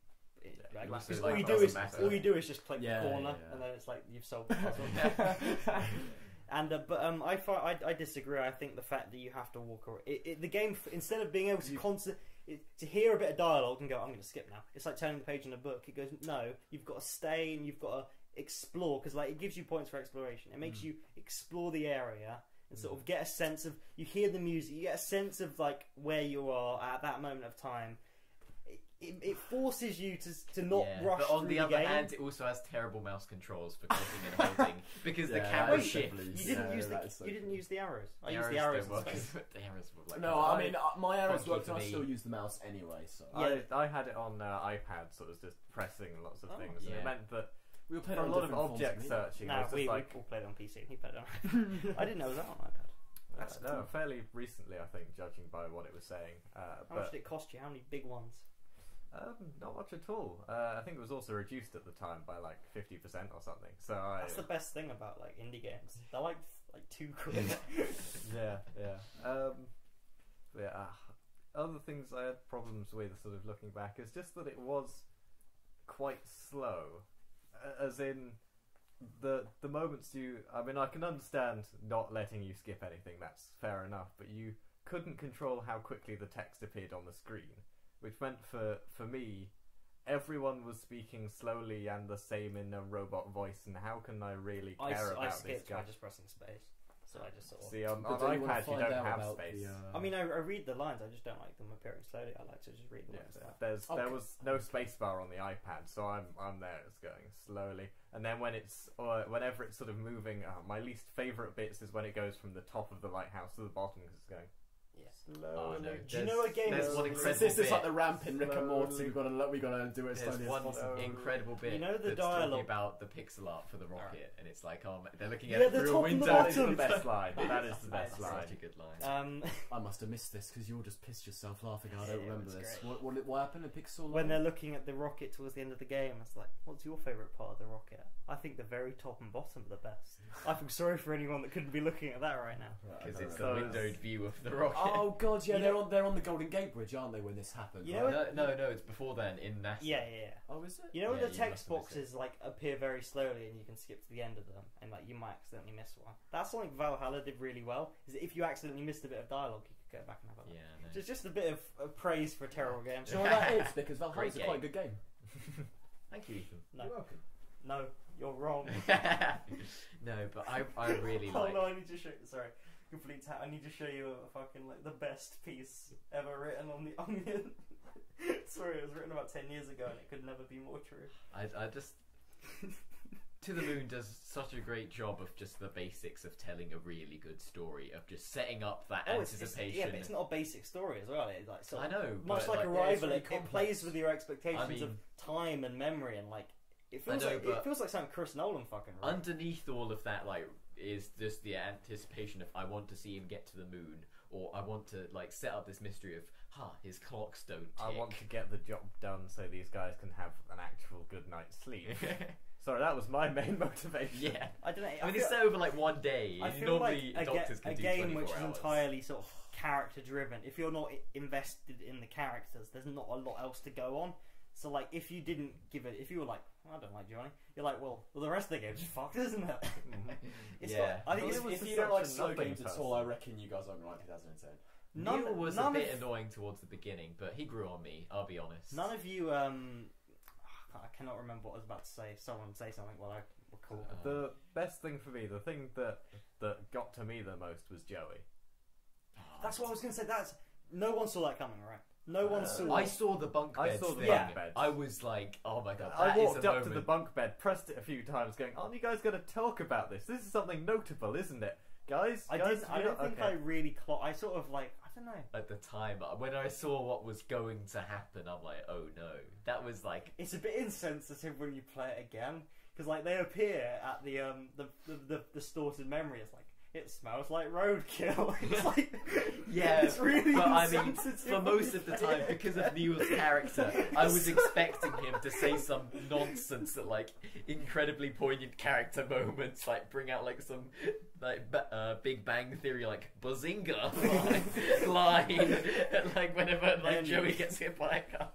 Yeah, Like, you also because like all you that do is doesn't matter. all you do is just click Yeah, the corner, yeah. and then it's like you've solved the puzzle. And I disagree. I think the fact that you have to walk around the game instead of being able to to hear a bit of dialogue and go, I'm going to skip now. It's like turning the page in a book. It goes, no, you've got to stay and you've got to explore because like it gives you points for exploration. It makes you explore the area and sort of get a sense of. You hear the music, you get a sense of like where you are at that moment of time. It forces you to not rush but on through the the other game. hand, it also has terrible mouse controls for clicking and holding because the Yeah, camera that is shifts. definitely- You didn't Yeah, use that is so you didn't cool. use the arrows. I The used the arrows arrows don't work. instead. The arrows were like No, I mean my arrows funky worked, for and I me. still use the mouse anyway. So Yeah. I had it on iPad, so it was just pressing lots of Oh, things, and yeah. it meant that we were for playing a on lot of different forms object media. searching, No, it was just we like all played it on PC. He played it on iPad. I didn't know it was out on iPad. That's no, fairly recently, I think, judging by what it was saying. How much But did it cost you? How many big ones? not much at all. I think it was also reduced at the time by like 50% or something. So That's the best thing about like indie games. They're like £2. yeah. Yeah. Other things I had problems with, sort of looking back, is just that it was quite slow. As in, the moments you. I mean, I can understand not letting you skip anything. That's fair enough. But you couldn't control how quickly the text appeared on the screen, which meant for me, everyone was speaking slowly and the same in a robot voice. And how can I really care I about skipped this by guy? just pressing space. So I just sort of. See, on But don't you wanna iPad you find don't out have about space. the, I mean, I read the lines. I just don't like them appearing slowly. I like to just read the Yeah, lines. there Okay. was no spacebar on the iPad, so I'm there. It's going slowly, and then when it's whenever it's sort of moving, my least favourite bits is when it goes from the top of the lighthouse to the bottom because it's going Yeah. slowly. Oh, no. Do you know a game There's that's- one This incredible is like bit. the ramp in Rick and Morty. Slowly. We gotta do it as There's slowly one as possible. incredible bit You know the that's dialogue- talking about the pixel art for the rocket, and it's like, they're looking at Yeah, it the through a top and the window. That is the bottom. best line. That is the That's best That's line. such a good line. I must have missed this because you all just pissed yourself laughing. I don't Yeah, remember it's this. great. What happened in Pixel? When they're looking at the rocket towards the end of the game, it's like, what's your favourite part of the rocket? I think the very top and bottom are the best. I feel sorry for anyone that couldn't be looking at that right now. Because it's the So- windowed view of the rocket. Oh god, yeah, You they're on the Golden Gate Bridge, aren't they? When this happened, You know right? No, it's before then in NASA. Yeah. Oh, is it? You know when Yeah, the you text must have missed boxes like appear very slowly and you can skip to the end of them and like you might accidentally miss one. That's something Valhalla did really well. Is that if you accidentally missed a bit of dialogue, you could go back and have a look. Yeah, no. So it's just a bit of praise for a terrible game. Do you know what that is? Because Valhalla's a Great quite good game. Thank you, Ethan. No, You're welcome. no, you're wrong. No, but I really Oh like. no, I need to show. Sorry, complete. I need to show you a fucking like the best piece ever written on the Onion. Sorry, it was written about 10 years ago and it could never be more true. I just. To the Moon does such a great job of just the basics of telling a really good story, of just setting up that anticipation. yeah, but it's not a basic story as well. It's like sort I of, know, much but like it's Arrival, really it plays complex. with your expectations I mean- of time and memory, and like it I feels know, like it but feels like something Chris Nolan fucking wrote. underneath all of that, like, is just the anticipation of I want to see him get to the moon, or I want to like set up this mystery of his clocks don't tick. I want to get the job done so these guys can have an actual good night's sleep. Sorry, that was my main motivation. Yeah. I don't know. I mean, feel, it's set over like one day. I and feel normally like doctors can a do game 24 which is hours. entirely sort of character driven. If you're not invested in the characters, there's not a lot else to go on. So like, if you didn't give it, if you were like, I don't like Johnny, you're like, well, the rest of the game's fucked, isn't it? It's Yeah. not, I think Well, it's, it was If just you don't like such a slow nothing games at person. all, I reckon you guys aren't like 2010. Neil was a none bit of- annoying towards the beginning, but he grew on me. I'll be honest. None of you, I cannot remember what I was about to say. Someone say something while I recall. The best thing for me, the thing that got to me the most was Joey. That's what I was going to say. That's no one saw that coming, right? No one saw. I saw the bunk I beds saw the thing. bunk beds. I was like, oh my god, I that is walked a up to moment. the bunk bed, pressed it a few times, going, "Aren't you guys going to talk about this? This is something notable, isn't it, guys?" I guys, didn't. I don't think I really. I sort of like. I don't know. At the time, when I saw what was going to happen, I'm like, oh no. That was like, It's a bit insensitive when you play it again. because like they appear at the distorted memory. It's like it smells like roadkill. It's like Yeah, it's really but I mean, insensitive for most of the time, because of Neil's character, I was expecting him to say some nonsense at like incredibly poignant character moments, like bring out like some like Big Bang Theory like bazinga line, like whenever like Joey gets hit by a car.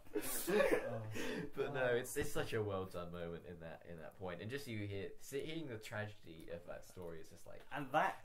But no, it's such a well done moment in that point, and just hearing the tragedy of that story is just like, and that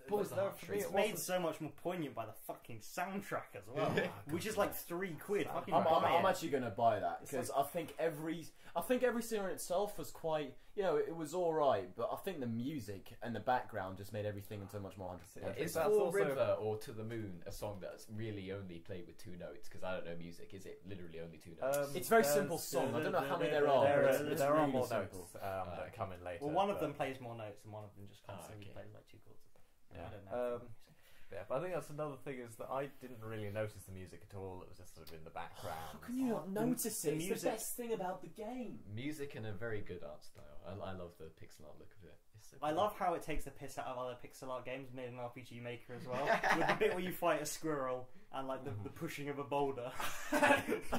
pulls the heartstrings. it's made so much more poignant by the fucking soundtrack as well, which is like £3. Fucking buy I'm it. actually going to buy that It's because I think every scene in itself was quite, it was all right, but I think the music and the background just made everything so much more 100%. Is that's Fall also- River or To the Moon a song that's really only played with 2 notes? Because I don't know music. Is it literally only 2 notes? It's a very simple song. I don't know how many there are. There, but it's there are really more simple. notes that come in later. Well, one of but- them plays more notes, and one of them just constantly okay. plays like 2 chords. Yeah. I don't know. Yeah, but I think that's another thing is that I didn't really notice the music at all. It was just sort of in the background. How can you not notice the it? It's the music- best thing about the game. Music and a very good art style. I love the pixel art look of it. It's so I cool. love how it takes the piss out of other pixel art games made in RPG Maker as well. With the bit where you fight a squirrel and like the pushing of a boulder.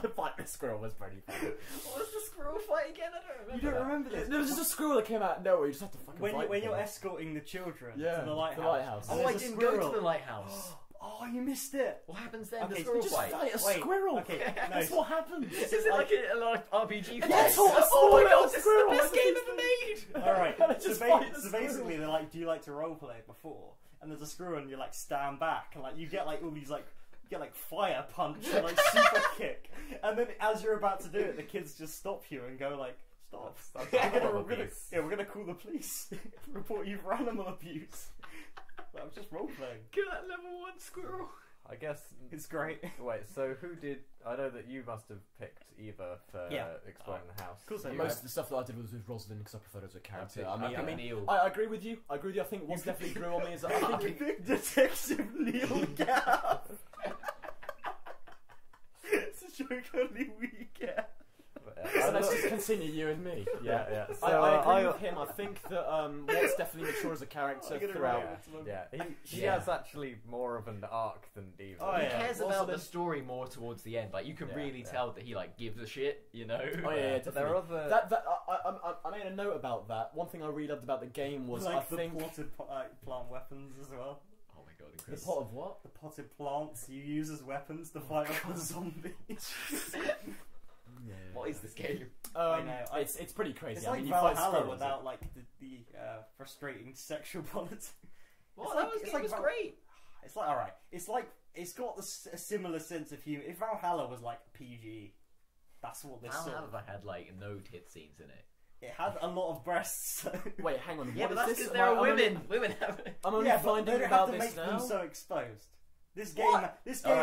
The fight with squirrel was pretty funny. What was the squirrel fight again? I don't remember. You don't remember this? There was just a squirrel that came out of nowhere. You just have to fucking When fight you're them. escorting the children Yeah, to the lighthouse. the lighthouse. and Oh, I there's a didn't go squirrel. to the lighthouse. Oh, you missed it. What happens then? Okay, The so squirrel Just fight. fight a Wait, squirrel. okay, no, That's what happens. Is it like a like RPG fight? That's all. Oh my god, a this is squirrel. the best game ever made! Alright, And it so, just fight the so squirrel. basically they're like, do you like to roleplay before? And there's a squirrel and you like stand back and like you get like all these like you get like fire punch and like super kick, and then as you're about to do it, the kids just stop you and go like, stop. That's We're gonna call the police. Report you for animal abuse. But I'm just roleplaying. Get that level 1 squirrel. I guess. It's great. Wait, so who did? I know that you must have picked Eva for Yeah. exploring the house. Cool, so You Most have- of the stuff that I did was with Rosalind because I preferred her as a character. I picked Neil. I agree with you. I think what's definitely grew on me is that I think Detective Neil Gaff. It's a joke only we get. so let's just continue you and me. yeah. So, I agree with him. I think that what's definitely mature as a character I'm gonna throughout. write it to my- Yeah, he Yeah. has actually more of an arc than Eva. Oh, He yeah. cares Also about the- the story more towards the end. Like you can Yeah, really yeah. tell that he like gives a shit, you know. Oh yeah, But there are other. I made a note about that. One thing I really loved about the game was like I the think potted plant weapons as well. Oh my god, the incredible. pot of what? The potted plants you use as weapons to fight off the zombies. What is this game? I know, It's pretty crazy. It's I like mean, you fight Valhalla squirrels. without like the frustrating sexual politics. Well, It's that like- was, it's game like was Val- great. It's like alright. It's like it's got a similar sense of humor. If Valhalla was like PG, that's what this sort of. Valhalla had like no tit scenes in it. It had a lot of breasts. Wait, hang on. Yeah, what but is that's this? because there are I'm only- women. Women have. I'm only yeah, but finding they don't about have to this make now. them so exposed. This game, What?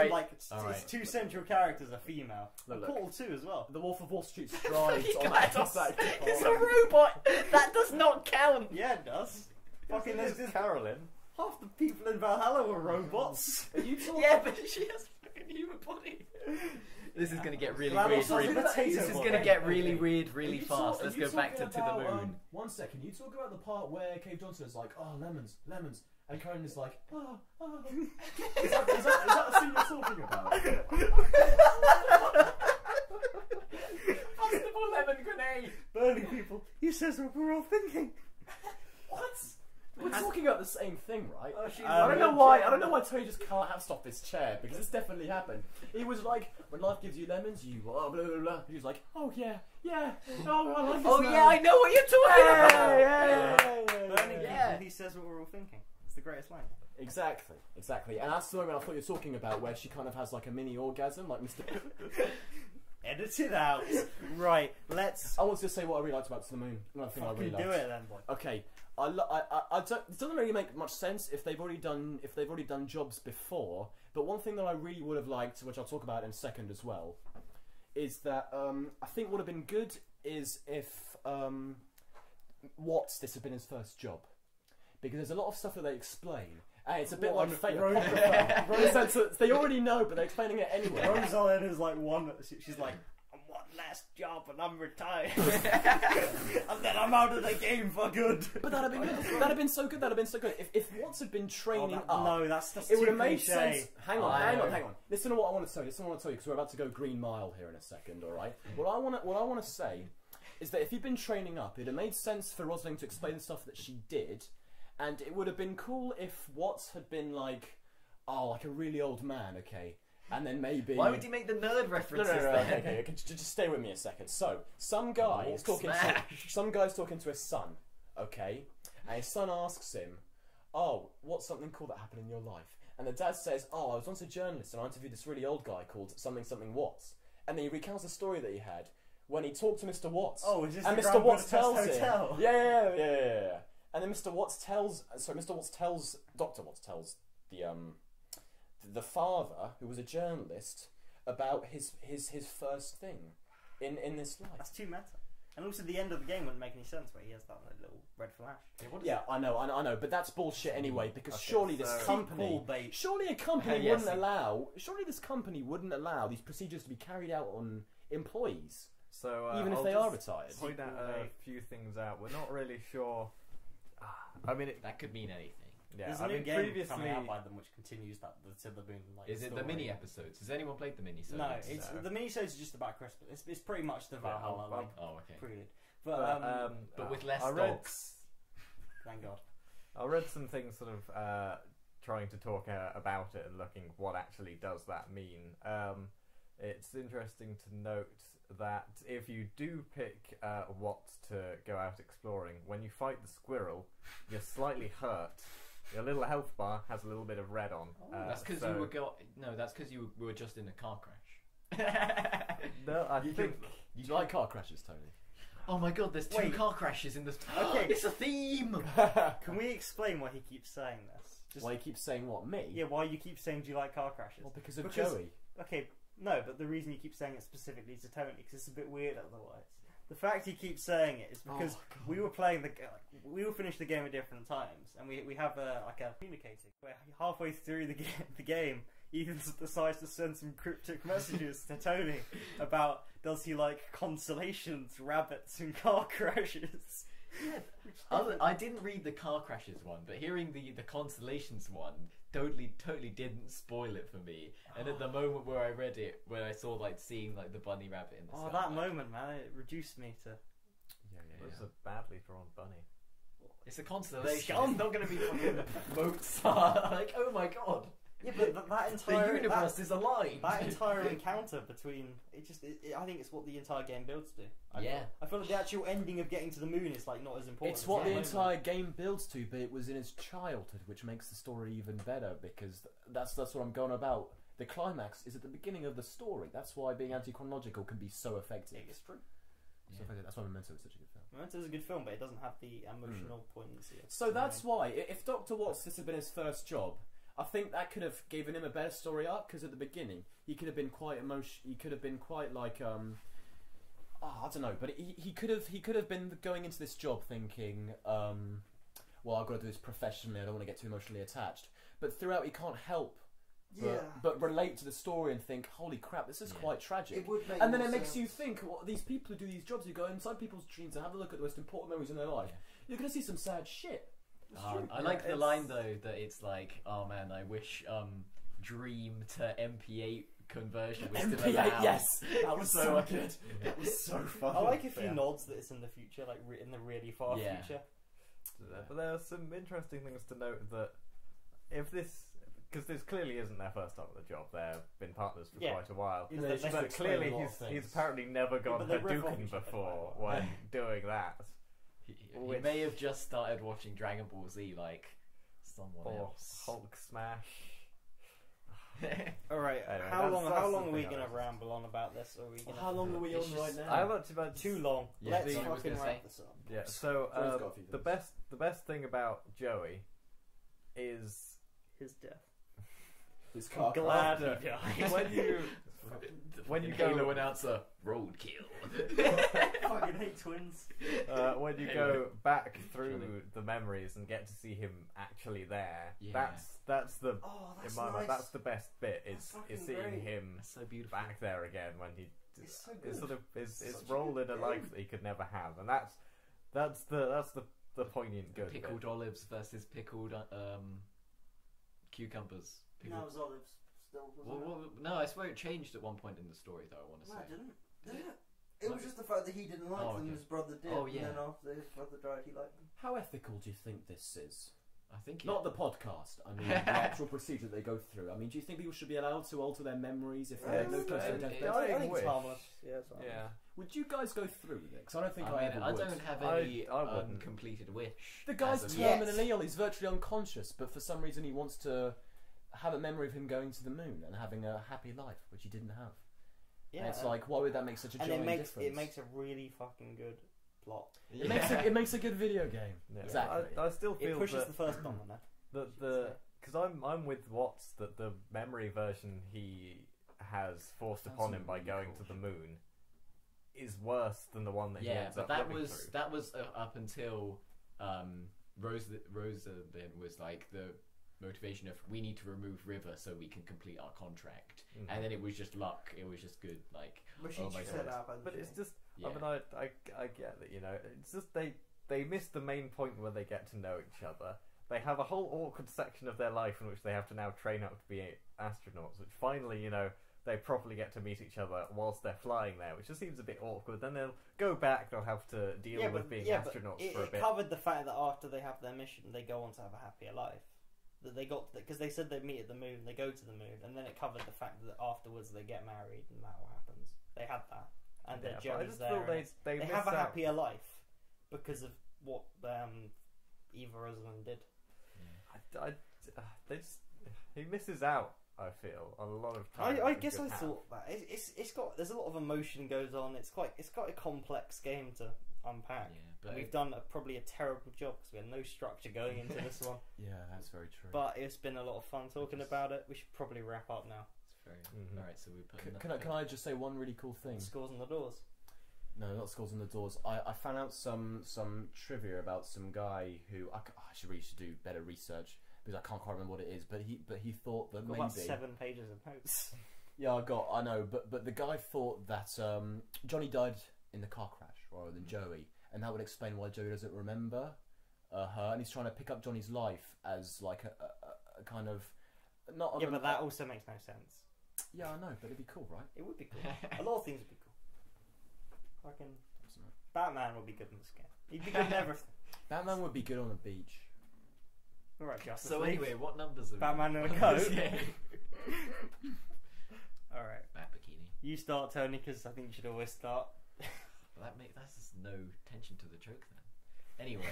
like Alright. its 2 central characters are female. Look, And look. Portal 2 as well. The Wolf of Wall Street strides You on guys that are- exact It's a part. robot. That does not count. Yeah, it does. Fucking There's there's Carolyn. half the people in Valhalla were robots. Are you talking? Yeah, but she has a fucking human body. This is gonna get really That weird. also has a potato This is body. gonna get really Okay. weird really Are fast. you Let's go back to talking the about, moon. 1 second. You talk about the part where Cave Johnson is like, "Oh, lemons, lemons," and Conan is like, "Oh, oh." Is that the scene you're talking about? Possible lemon grenade. Burning people. He says what we're all thinking. What? We're talking about the same thing, right? Oh, she's I don't know why. I don't know why Tony just can't have stopped this chair because this definitely happened. He was like, "When life gives you lemons, you blah blah blah." blah. He was like, "Oh yeah, yeah. Oh, I like this Oh now." yeah, I know what you're talking about. Burning Yeah. people. He says what we're all thinking. It's the greatest line. Exactly. And that's the moment I thought you were talking about, where she kind of has like a mini orgasm, like Mr. Edit it out. Right. Let's I want to say what I really liked about To the Moon. Another thing I fucking really do liked. it then, boy. Okay, I don't, it doesn't really make much sense if they've already done jobs before. But one thing that I really would have liked, which I'll talk about in a second as well, is that I think would have been good is if Watts this had been his first job, because there's a lot of stuff that they explain. And it's a bit What, like Fate Rose- Apocrypha. In the sense that they already know, but they're explaining it anyway. Rosalind is like one. She's like, I'm one last job and I'm retired. And then I'm out of the game for good. But that'd have been so good. That'd have been so good. If Watts had been training up, No, that's it too would have made cliche. sense. Hang on. Listen to what I want to tell you. Because we're about to go Green Mile here in a second. All right. What I want to say is that if you'd been training up, it'd have made sense for Rosling to explain the stuff that she did, and it would have been cool if Watts had been like, like a really old man, okay. And then maybe... Why would you make the nerd references No, then? okay, just stay with me a second. So, some guy's talking to his son, okay? And his son asks him, what's something cool that happened in your life? And the dad says, I was once a journalist and I interviewed this really old guy called something Watts. And then he recounts the story that he had when he talked to Mr. Watts. Oh, is this and the Mr. Grand Watts Budapest tells him... Hotel? Yeah. And then Dr. Watts tells the father, who was a journalist, about his first thing in this life. That's too meta. And also, the end of the game wouldn't make any sense where he has that little red flash. Yeah, I know, but that's bullshit anyway. Because surely this company, surely a company Yes. wouldn't allow, surely this company wouldn't allow these procedures to be carried out on employees, So even if I'll they are just retired. point out a few things out. We're not really sure. I mean, That could mean anything. yeah. There's I a new mean, game previously, coming out by them which continues that to the moon. Like, Is it the story. mini episodes? Has anyone played the mini? No, it's the mini-sodes are just about Christmas. It's pretty much the Valhalla like Oh, okay. prelude. But with less I read, dogs. Thank God. I read some things sort of trying to talk about it and looking what actually does that mean. It's interesting to note that if you do pick Watts to go out exploring, when you fight the squirrel, you're slightly hurt. Your little health bar has a little bit of red on. That's because so- that's because you were just in a car crash. No, I think... You like car crashes, Tony? Oh my god, there's two Wait. car crashes in this. Okay. It's a theme. Can we explain why he keeps saying this? Just, Why he keeps saying what, me? yeah, why you keep saying do you like car crashes? Well, because of Because- Joey. Okay, no, but the reason you keep saying it specifically to Tony, because it's a bit weird otherwise. The fact he keeps saying it is because we were playing we will finish the game at different times, and we have a communicating. Where halfway through the game, Ethan decides to send some cryptic messages to Tony about does he like constellations, rabbits, and car crashes. I didn't read the car crashes one, but hearing the constellations one totally didn't spoil it for me. And at the moment where I read it, when I saw seeing the bunny rabbit in the sky, That moment, man, it reduced me to. It's a badly drawn bunny. It's a constellation. Scum. It's not going to be fucking Mozart. Oh my god, Yeah, but that entire the universe is aligned. that entire encounter between I think it's what the entire game builds to. I feel like the actual ending of getting to the moon is not as important. It's as what that the moment. entire game builds to, but it was in his childhood, which makes the story even better, because that's what I'm going about. The climax is at the beginning of the story. That's why being anti-chronological can be so effective. It's true. So effective. That's why Memento is such a good film. Memento is a good film, but it doesn't have the emotional poignancy. of So the that's main. why, if Dr. Watts this had been his first job, I think that could have given him a better story arc, because at the beginning he could have been quite he could have been quite I don't know, but he could have been going into this job thinking, well, I've got to do this professionally. I don't want to get too emotionally attached. But throughout, he can't help but relate to the story and think, holy crap, this is quite tragic. It would make And then more it makes sense. you think, well, these people who do these jobs, you go inside people's dreams and have a look at the most important memories in their life. You're going to see some sad shit. I like the line though that it's like, oh man, I wish Dream to MP8 conversion was still MP8, allowed. yes, that was so good. That was so fun. I like a few nods that it's in the future, in the really far future. But there are some interesting things to note that if this... Because this clearly isn't their first time at the job. They've been partners for quite a while. Yeah, they should But explain clearly a lot of he's things. apparently never gone but they riff off Hadouken each other before quite well. when doing that. He Which- may have just started watching Dragon Ball Z like someone Or else. Hulk Smash. All right, Anyway, how long? that's How the long are we thing I gonna noticed. ramble on about this? Or are we gonna? How long are we It's on just- right now? I'm not too bad. Too long. Yeah, Let's so I was fucking gonna wrap say- this up. Yeah. So Joey's got a few the things. best thing about Joey is His death. His car Glad after- he died. when you Halo go announcer roadkill. Fucking hate twins. when you go back through the memories and get to see him actually there. Yeah. That's Oh, that's in my mind nice. that's the best bit is That's fucking seeing great. him That's so beautiful. back there again when he It's so is good. sort of is Such a rolled good in a life game. that he could never have, and that's the poignant good bit. Pickled olives versus pickled cucumbers. No, it was olives. Still, wasn't it? No, I swear it changed at one point in the story, though. I want to No, say. it didn't. Did it? It was just the fact that he didn't like Oh, them, okay. his brother did, Oh, and yeah. then after his brother died, he liked them. How ethical do you think this is? I think Not the podcast. I mean, the actual procedure they go through. I mean, do you think people should be allowed to alter their memories if they're no close to their deathbed? I I think wish. it's harmless. Yeah, it's harmless. Yeah. Would you guys go through with it? Because I don't think I I mean, ever I would. don't have I- any I wouldn't. completed wish. The guy's as of Yes. terminally ill. He's virtually unconscious, but for some reason he wants to have a memory of him going to the moon and having a happy life, which he didn't have. And it's like, why would that make such a and giant it difference? makes a really fucking good plot. It makes a good video game. Yeah. Exactly. I still feel It pushes that the first one on there. because I'm with Watts that the memory version he has forced Sounds upon him by really going cool. to the moon is worse than the one that he Yeah, ends but up that living was through. that was up until Rosa then was like the motivation of we need to remove River so we can complete our contract, Mhm. and then it was just luck. It was just good, like Which oh he my set God. up. But it's just yeah. I mean I get that, you know, it's just they miss the main point where they get to know each other. They have a whole awkward section of their life in which they have to now train up to be astronauts, which finally, you know, they properly get to meet each other whilst they're flying there, which just seems a bit awkward. Then they'll go back, they'll have to deal with being astronauts it, for a it bit. covered the fact that after they have their mission, they go on to have a happier life. That they got because they said they'd meet at the moon, they go to the moon, and then it covered the fact that afterwards they get married and that all happens. They had that, and Yeah, their but I journey's just there. feel and they it's- they they miss have a out. happier life because of what Eva Rosalind did. They just, he misses out. I feel on a lot of time. I that he guess could I have. thought that it's got there's a lot of emotion goes on. It's quite a complex game to unpack. Yeah, but We've done probably a terrible job because we had no structure going into this one. Yeah, that's very true. But it's been a lot of fun talking about it. We should probably wrap up now. it's very Mhm. all right. So we put Can I just say one really cool thing? Scores on the doors. No, not Scores on the Doors. I found out some trivia about some guy who I should do better research because I can't quite remember what it is. But he thought that Got maybe about 7 pages of notes. yeah I know but the guy thought that Johnny died in the car crash rather than Joey, and that would explain why Joey doesn't remember her, and he's trying to pick up Johnny's life as like a kind of not Yeah, but that also makes no sense. yeah I know, but it'd be cool, right? It would be cool. A lot of things would be cool. Fucking Batman would be good in this game. He'd be good in everything. Batman would be good on the beach. Alright, Justice So League. anyway, what numbers are Batman we in a playing coat. this game? Alright. Bat bikini. You start, Tony, because I think you should always start. Well, that's just no tension to the joke then. Anyway,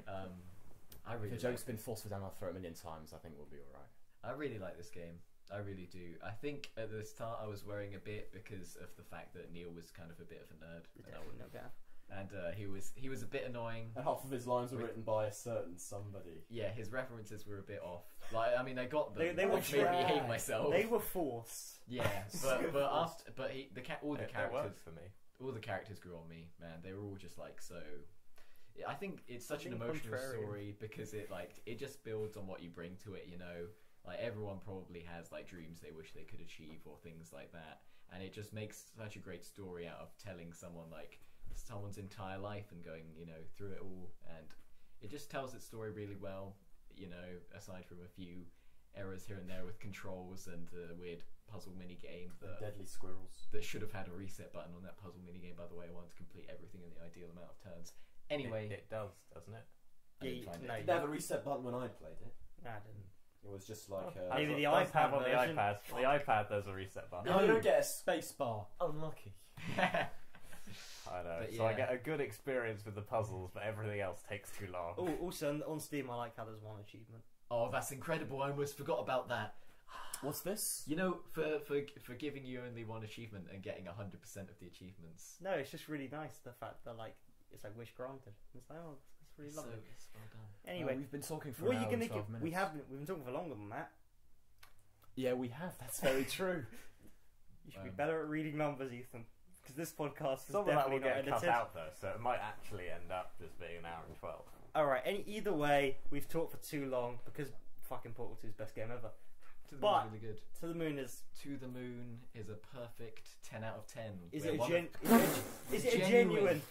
I If really the joke's like been forced down our throat a million times, I think we'll be alright. I really like this game. I really do. I think at the start I was worrying a bit because of the fact that Neil was kind of a bit of a nerd, and he was a bit annoying. And half of his lines were written by a certain somebody. Yeah, his references were a bit off. Like, I mean, I got them, They were which made me hate trash. myself. They were forced. Yeah, but all the It characters, works for me. all the characters grew on me. Man, they were all just like so. I think it's such an Being emotional contrarian. story because it just builds on what you bring to it. You know, like everyone probably has like dreams they wish they could achieve or things like that, and it just makes such a great story out of telling someone's entire life and going, you know, through it all, and it just tells its story really well. You know, aside from a few errors here and there with controls and a weird puzzle mini game that Deadly squirrels. should have had a reset button on that puzzle mini game. By the way, I wanted to complete everything in the ideal amount of turns. Anyway, it does, doesn't it? I didn't find no, it. Did they have a reset button when I played it? Nah, I didn't. It was just like Maybe the Does have iPad on the version. iPad. The iPad, there's a reset button. no, you don't get a space bar. Unlucky. I know. But So I yeah. get a good experience with the puzzles, but everything else takes too long. Oh, also on Steam, I like how there's one achievement. Oh, that's incredible! I almost forgot about that. What's this? You know, for giving you only one achievement and getting 100% of the achievements. No, it's just really nice the fact that it's like wish granted. It's like it's really It's lovely. it's well done. Anyway, we've been talking for what an are you hour gonna and 12 minutes. we've been talking for longer than that. Yeah, we have. That's very true. You should be better at reading numbers, Ethan, because this podcast is Some of that definitely will not get cut edited. out though, so it might actually end up just being an hour and 12. All right. Either way, we've talked for too long because fucking Portal 2 is best game ever. To the But- Moon's really good. To the Moon is. To the Moon is a perfect 10 out of 10. Is where it a one gen? of- Is it a genuine?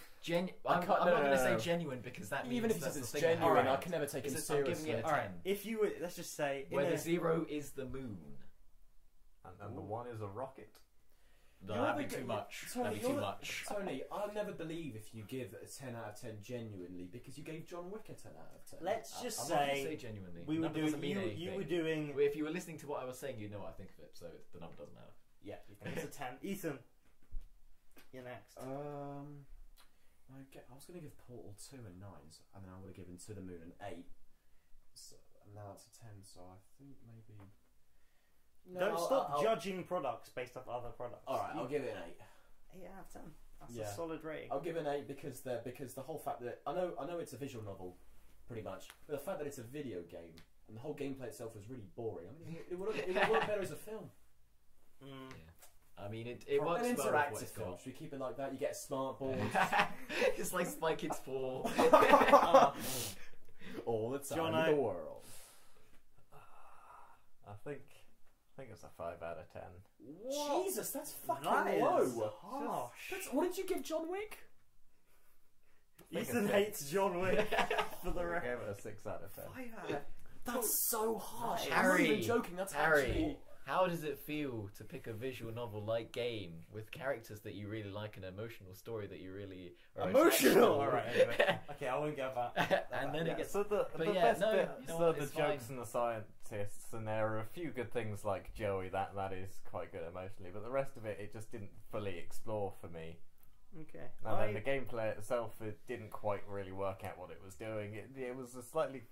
I'm can't- not no, going to no, say no. genuine because that means Even if he that's says it's the thing. genuine, Alright. I can never take him I'm giving seriously. it a All right. 10. If you were, let's just say, in Where a- the 0 is the moon. And the 1 is a rocket. No, You're that'd be the- too much. Tony, That'd be too you're- much. Tony, I'll never believe if you give a 10 out of 10 genuinely because you gave John Wick a 10 out of 10. let's just I'm not gonna say say genuinely. we were Number doing. doesn't mean You anything. were doing. If you were listening to what I was saying, you know what I think of it, so the number doesn't matter. Yeah. It's a 10. Ethan, you're next. I was going to give Portal 2 a 9, and then I would have given To the Moon an 8. So, and now it's a 10, so I think maybe. No, Don't stop I'll- judging products based off other products. Alright, I'll give it an 8. 8 out of 10. That's Yeah. a solid rating. I'll give it an 8 because the whole fact that I know it's a visual novel, pretty much, but the fact that it's a video game and the whole gameplay itself was really boring. I mean, it would work better as a film. Mm. I mean, it An works well with what interactive it's film. got. Should we keep it like that? You get a smart board It's like Spy Kids 4. all the time Jono. in the world. I think it's a 5 out of 10. Jesus, that's fucking That is low. harsh. What did you give John Wick? Ethan hates John Wick for the I record. gave it a 6 out of 10. 5 out of That's so harsh. I'm not Harry, even joking. That's Harry, actually. how does it feel to pick a visual novel like Game with characters that you really like, an emotional story that you really are Emotional? attracted to? Alright, anyway. Okay, I won't go that. And then Yeah, it gets. so the but yeah, best no, bits you know are what, the it's jokes fine. and the scientists, and there are a few good things like Joey. That is quite good emotionally, but the rest of it just didn't fully explore for me. Okay. And then the gameplay itself, it didn't quite really work out what it was doing. It was a slightly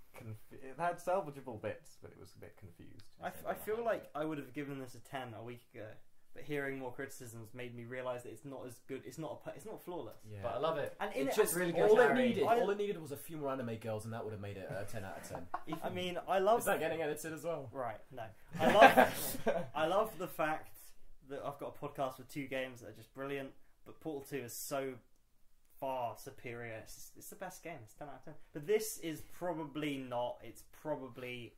it had salvageable bits, but it was a bit confused. I feel like I would have given this a 10 a week ago, but hearing more criticisms made me realise that it's not as good. It's not flawless. Yeah. But I love it. And in It's it, just really good, all it Harry. needed. I- All it needed was a few more anime girls, and that would have made it a 10 out of 10. I mean, I love Is that getting edited as well? Right, no. I love the fact that I've got a podcast with 2 games that are just brilliant, but Portal 2 is so far superior. It's the best game. It's 10 out of 10. But this is probably not. It's probably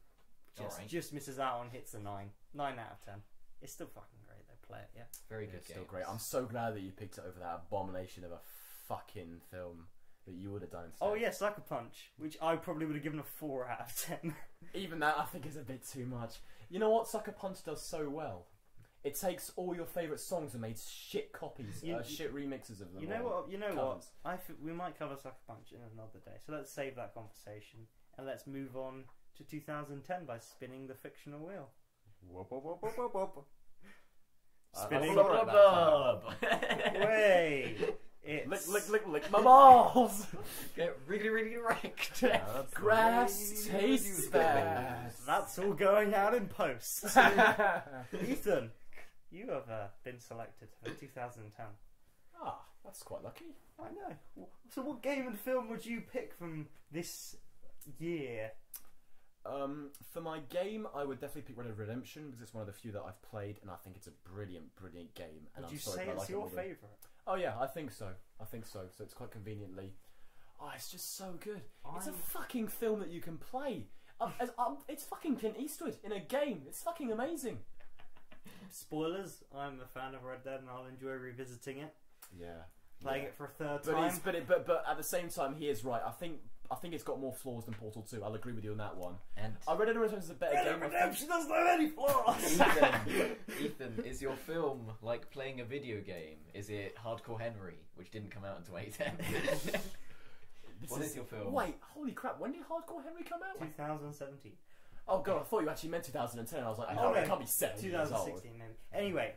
Alright. just misses out and hits a 9. 9 out of 10. It's still fucking great though. Play it, yeah. Very good It's game. still great. I'm so glad that you picked it over that abomination of a fucking film that you would have done instead. Oh yeah, Sucker Punch, which I probably would have given a 4 out of 10. Even that I think is a bit too much. You know what Sucker Punch does so well? It takes all your favourite songs and made shit copies, shit remixes of them. You know or what? You know covers. what? We might cover Sucker Punch in another day. So let's save that conversation and let's move on to 2010 by spinning the fictional wheel. Whoop, whoop, whoop, whoop, whoop, whoop. Spinning. That's all right, that time. Way. It's Lick my balls! Get really, really wrecked. Yeah, that's Grass really tastes good. bad. That's all going out in post. Ethan, you have been selected for 2010. Ah, that's quite lucky. I know. So what game and film would you pick from this year? For my game, I would definitely pick Red Dead Redemption because it's one of the few that I've played, and I think it's a brilliant, brilliant game. And Would I'm you sorry, say but I it's like it your more than- favourite? Oh yeah, I think so. So it's quite conveniently. Oh, it's just so good. It's a fucking film that you can play. It's fucking Clint Eastwood in a game. It's fucking amazing. Spoilers, I'm a fan of Red Dead and I'll enjoy revisiting it. Yeah. Playing it for a third But time. but at the same time, he is right. I think it's got more flaws than Portal 2. I'll agree with you on that one. And Red Dead Redemption is a better Red game. Dead I think. Redemption doesn't have any flaws! Ethan, is your film like playing a video game? Is it Hardcore Henry, which didn't come out until 2010? What is your film? Wait, holy crap! When did Hardcore Henry come out? 2017. Oh god, I thought you actually meant 2010. I was like, Oh, no, no. it can't be 7 years old. 2016 maybe. Anyway.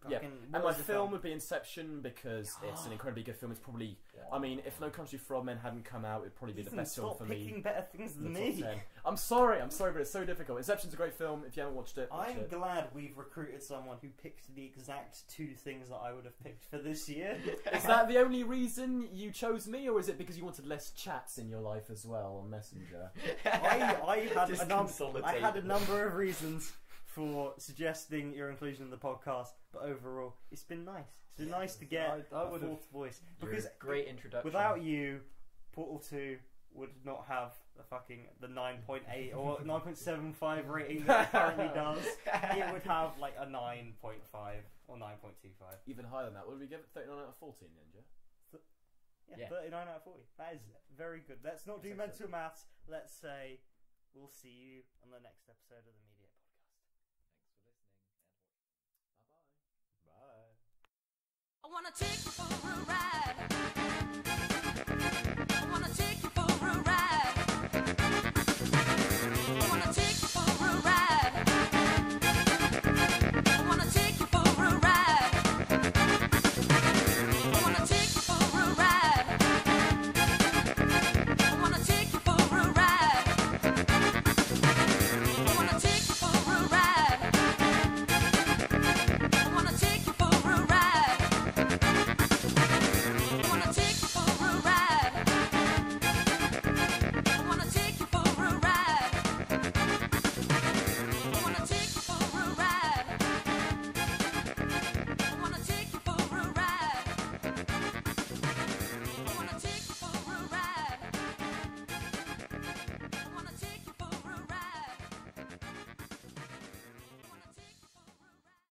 Yeah, fucking- and what my was the film would be Inception because it's an incredibly good film. It's probably, I mean, if No Country for Old Men hadn't come out, it'd probably be the Ethan, best film stop for picking me. better things in than the top me. 10. I'm sorry, but it's so difficult. Inception's a great film. If you haven't watched it, watch I'm it. glad we've recruited someone who picked the exact 2 things that I would have picked for this year. Is that the only reason you chose me, or is it because you wanted less chats in your life as well on Messenger? I had Just a I consolidate. had a number of reasons for suggesting your inclusion in the podcast, but overall, it's been nice. It's been nice to get I a would've- fourth voice You're because a great introduction. without you, Portal 2 would not have the 9.8 or 9.75 rating that it currently does. It would have like a 9.5 or 9.25. Even higher than that. Would we give it 39 out of 14, Ninja? Yeah, 39 out of 40. That is very good. Let's not do mental maths. Let's say we'll see you on the next episode of the Media Podcast. Thanks for listening and watching. Bye-bye. Bye. I wanna take you for a ride.